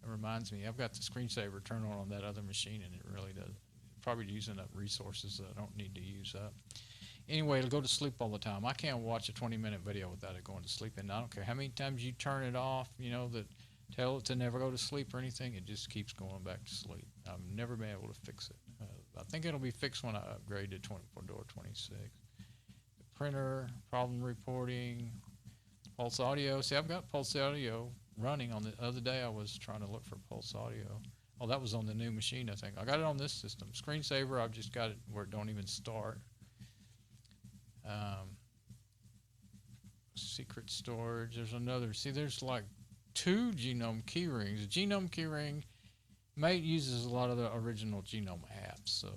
reminds me, I've got the screensaver turned on that other machine, and it really does. Probably using up resources that I don't need to use up. Anyway, it'll go to sleep all the time. I can't watch a 20-minute video without it going to sleep, and I don't care how many times you turn it off, you know, that tell it to never go to sleep or anything, it just keeps going back to sleep. I've never been able to fix it. I think it'll be fixed when I upgrade to Fedora 26. The printer, problem reporting, Pulse audio. See, I've got Pulse audio running. On the other day, I was trying to look for Pulse audio. Oh, that was on the new machine, I think. I got it on this system. Screensaver, I've just got it where it don't even start. Secret storage, there's another. See, there's like 2 genome keyrings. The genome keyring, Mate uses a lot of the original genome apps. So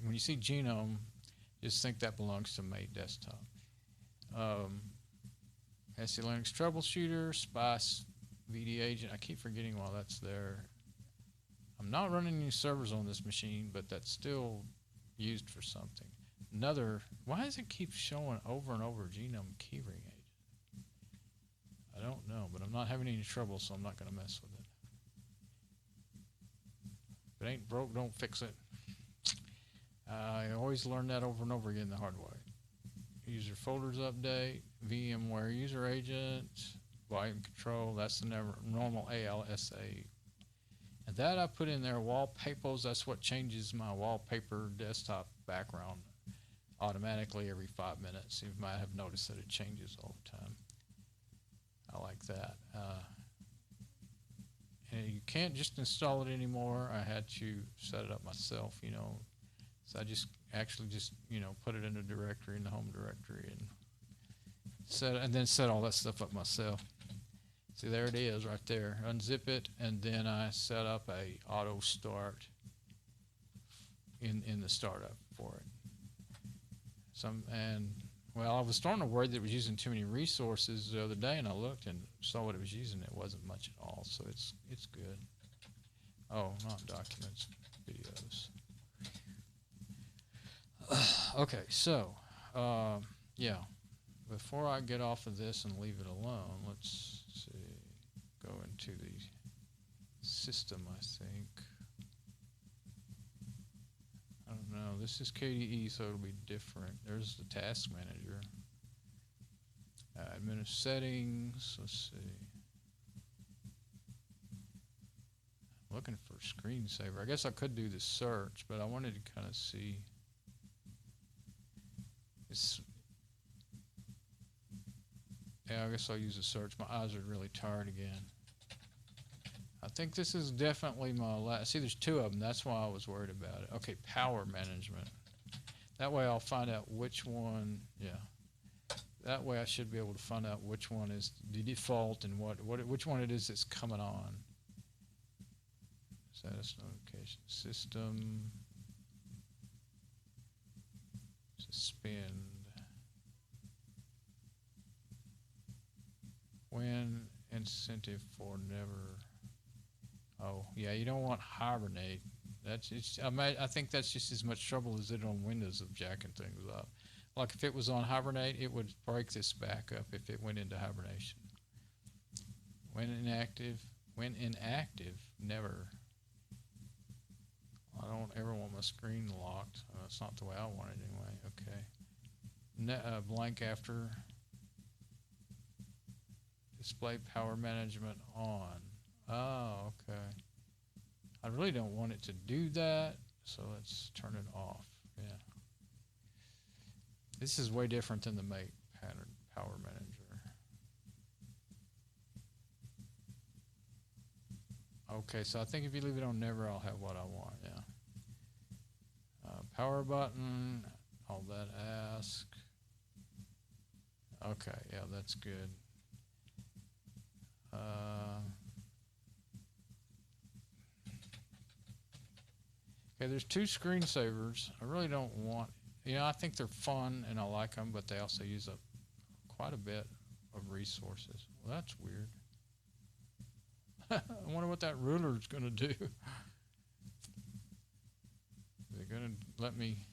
when you see genome, just think that belongs to Mate desktop. SC Linux troubleshooter, Spice VD agent. I keep forgetting why that's there. I'm not running any servers on this machine, but that's still used for something. Another, why does it keep showing over and over genome keyring agent? I don't know, but I'm not having any trouble, so I'm not going to mess with it. If it ain't broke, don't fix it. I always learn that over and over again the hard way. User folders update, VMware user agent, volume control, that's the normal ALSA. And that I put in there, wallpapers, that's what changes my wallpaper desktop background automatically every 5 minutes. You might have noticed that it changes all the time. I like that. And you can't just install it anymore. I had to set it up myself, you know. So I just actually you know, put it in a directory, in the home directory, and then set all that stuff up myself. See, there it is right there. Unzip it, and then I set up a auto start in the startup for it. Well, I was starting to worry that it was using too many resources the other day, and I looked and saw what it was using. It wasn't much at all, so it's good. Oh, not documents, videos. Okay, so yeah. Before I get off of this and leave it alone, let's see. Go into the system, I think. I don't know. This is KDE, so it'll be different. There's the task manager. Administrative settings. Let's see. I'm looking for screensaver. I guess I could do the search, but I wanted to kind of see. Yeah, I guess I'll use a search. My eyes are really tired again. I think this is definitely my last. See, there's 2 of them. That's why I was worried about it. Okay, power management. That way I'll find out which one. Yeah. That way I should be able to find out which one is the default and which one it is that's coming on. Status notification system. Suspend. When incentive for never. Oh, yeah, you don't want Hibernate. I think that's just as much trouble as it on Windows of jacking things up. Like if it was on Hibernate, it would break this back up if it went into hibernation. When inactive, never. I don't ever want my screen locked. That's not the way I want it anyway. Okay. Blank after. Display power management on. Oh, okay. I really don't want it to do that, so let's turn it off. Yeah. This is way different than the make pattern power manager. Okay, so I think if you leave it on never, I'll have what I want. Yeah. Power button. All that ask. Okay, yeah, that's good. Okay, there's two screensavers. I really don't want, I think they're fun and I like them, but they also use up quite a bit of resources. Well, that's weird. I wonder what that ruler is going to do. They're going to let me.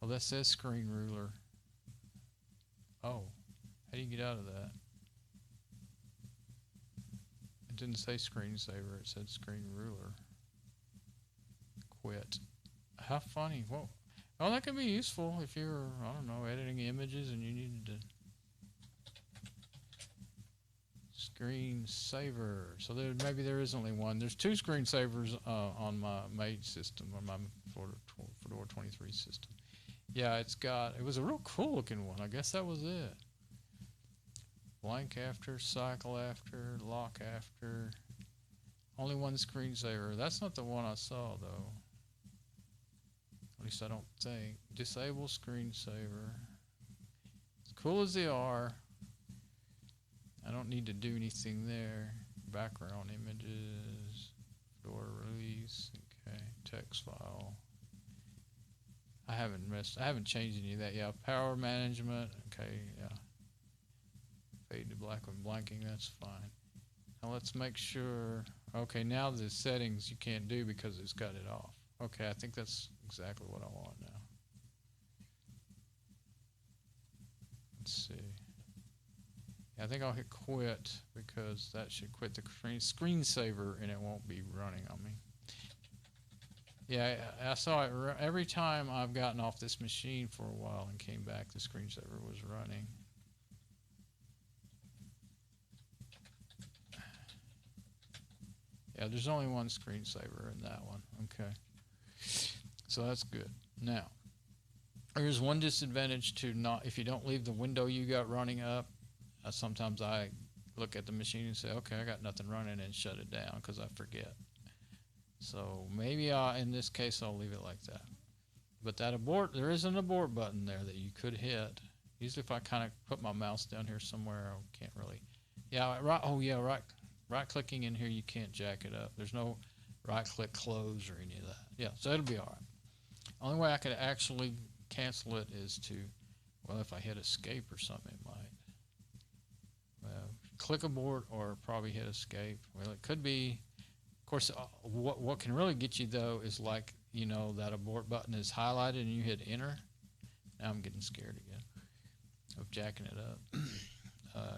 Oh, that says screen ruler. Oh, how do you get out of that? It didn't say screensaver, it said screen ruler. Quit. How funny. Well, that could be useful if you're, I don't know, editing images and you needed to. Screensaver. So maybe there is only one. There's two screensavers on my made system, or my Fedora 23 system. Yeah, it was a real cool looking one. I guess that was it. Blank after, cycle after, lock after. Only one screensaver. That's not the one I saw, though. At least I don't think. Disable screensaver. As cool as they are, I don't need to do anything there. Background images. Fedora release. Okay. Text file. I haven't changed any of that. Yeah. Power management. Okay. Yeah. Fade to black when blanking. That's fine. Now let's make sure. Okay. Now the settings you can't do because it's got it off. Okay. I think that's exactly what I want now. Let's see. I think I'll hit quit because that should quit the screensaver and it won't be running on me. Yeah, I saw it every time I've gotten off this machine for a while and came back, the screensaver was running. Yeah, there's only one screensaver in that one. Okay. So that's good. Now, there's one disadvantage to if you don't leave the window you got running up. Sometimes I look at the machine and say, okay, I got nothing running, and shut it down because I forget. So maybe in this case I'll leave it like that. But that abort, there is an abort button there that you could hit. Usually if I kind of put my mouse down here somewhere, I can't really. Yeah, right clicking in here, you can't jack it up. There's no right click close or any of that. Yeah, so it'll be all right. Only way I could actually cancel it is to, well, if I hit escape or something, it might. Click abort or probably hit escape. Well, it could be. Of course, what can really get you though is like, that abort button is highlighted and you hit enter. Now I'm getting scared again of jacking it up.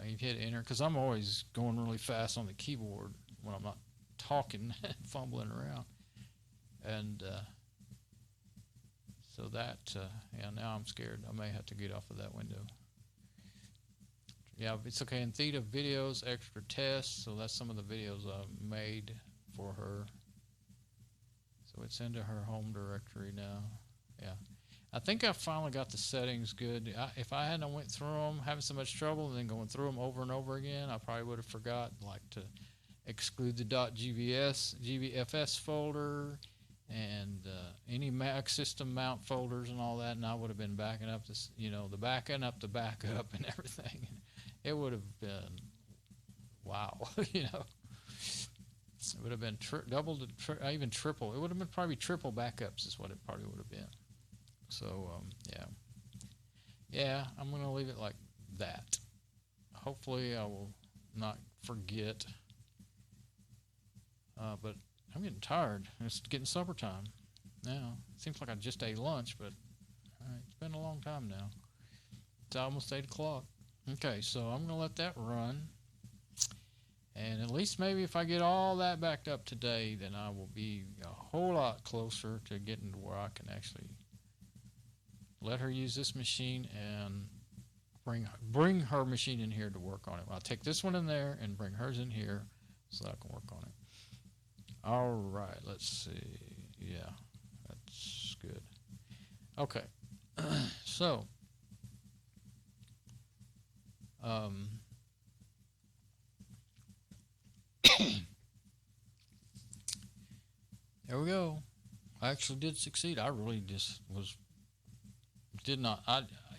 You hit enter because I'm always going really fast on the keyboard when I'm not talking, fumbling around, and so that now I'm scared. I may have to get off of that window. Yeah, it's okay. In Theta videos, extra tests. So that's some of the videos I've made for her. So it's into her home directory now. Yeah, I think I finally got the settings good. If I hadn't went through them, having so much trouble, and then going through them over and over again, I probably would have forgot to exclude the .gbfs folder and any Mac system mount folders and all that, and I would have been backing up this, the backing up the backup and everything. It would have been, wow, It would have been double to even triple. It would have been probably triple backups is what it probably would have been. So, yeah, I'm going to leave it like that. Hopefully I will not forget. but I'm getting tired. It's getting supper time now. It seems like I just ate lunch, but it's been a long time now. It's almost 8 o'clock. Okay, so I'm going to let that run. And at least maybe if I get all that backed up today, then I will be a whole lot closer to getting to where I can actually let her use this machine and bring her machine in here to work on it. I'll take this one in there and bring hers in here so that I can work on it. All right, let's see. Yeah, that's good. Okay, so there we go. I actually did succeed. I really just did not.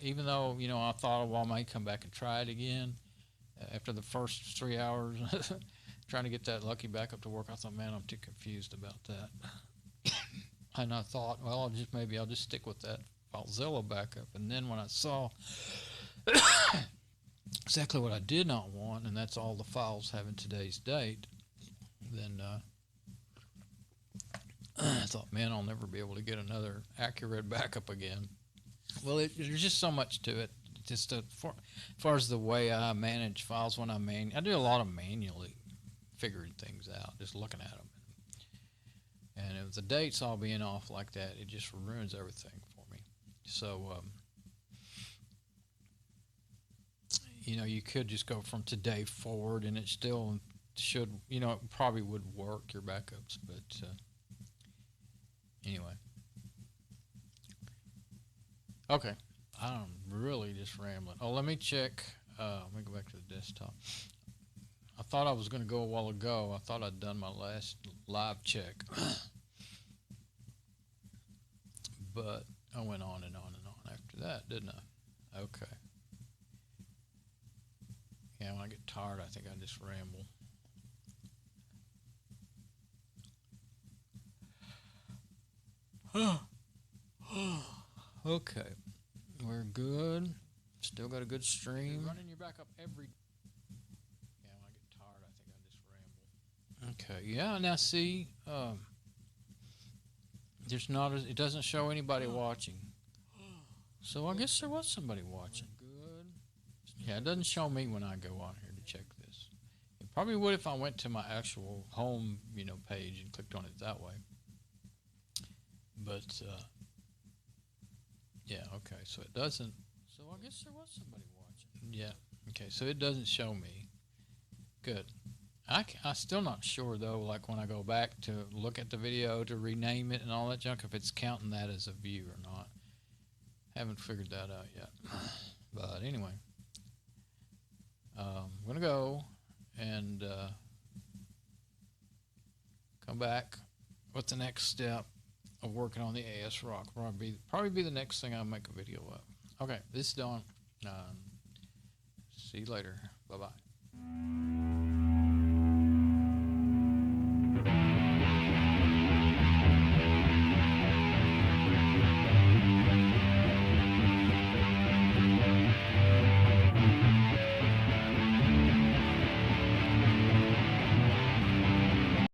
Even though I thought, well, I might come back and try it again after the first 3 hours, trying to get that Lucky backup to work. I thought, man, I'm too confused about that. And I thought, well, maybe I'll just stick with that Filezilla backup. And then when I saw exactly what I did not want, and that's all the files having today's date, then I thought, man, I'll never be able to get another accurate backup again. Well, there's just so much to it. Just as far as the way I manage files when I do a lot of manually figuring things out, just looking at them. And if the dates all being off like that, it just ruins everything for me. So, you could just go from today forward, and it still should, it probably would work, your backups. But anyway. Okay. I'm really just rambling. Oh, let me check. Let me go back to the desktop. I thought I was going to go a while ago. I thought I'd done my last live check. But I went on and on and on after that, didn't I? Okay. Yeah, when I get tired, I think I just ramble. Okay. We're good. Still got a good stream. You're running your backup every. Yeah, when I get tired, I think I just ramble. Okay. Yeah. Now see, there's not. It doesn't show anybody watching. So I guess there was somebody watching. Good. Yeah, it doesn't show me when I go on here to check this. It probably would if I went to my actual home, page and clicked on it that way. But yeah, okay. So it doesn't. So I guess there was somebody watching. Yeah. Okay. So it doesn't show me. Good. I'm still not sure though. Like when I go back to look at the video to rename it and all that junk, if it's counting that as a view or not. Haven't figured that out yet. But anyway, I'm gonna go and come back with the next step of working on the ASRock. Probably be the next thing I make a video of. Okay, this is Don. See you later. Bye-bye.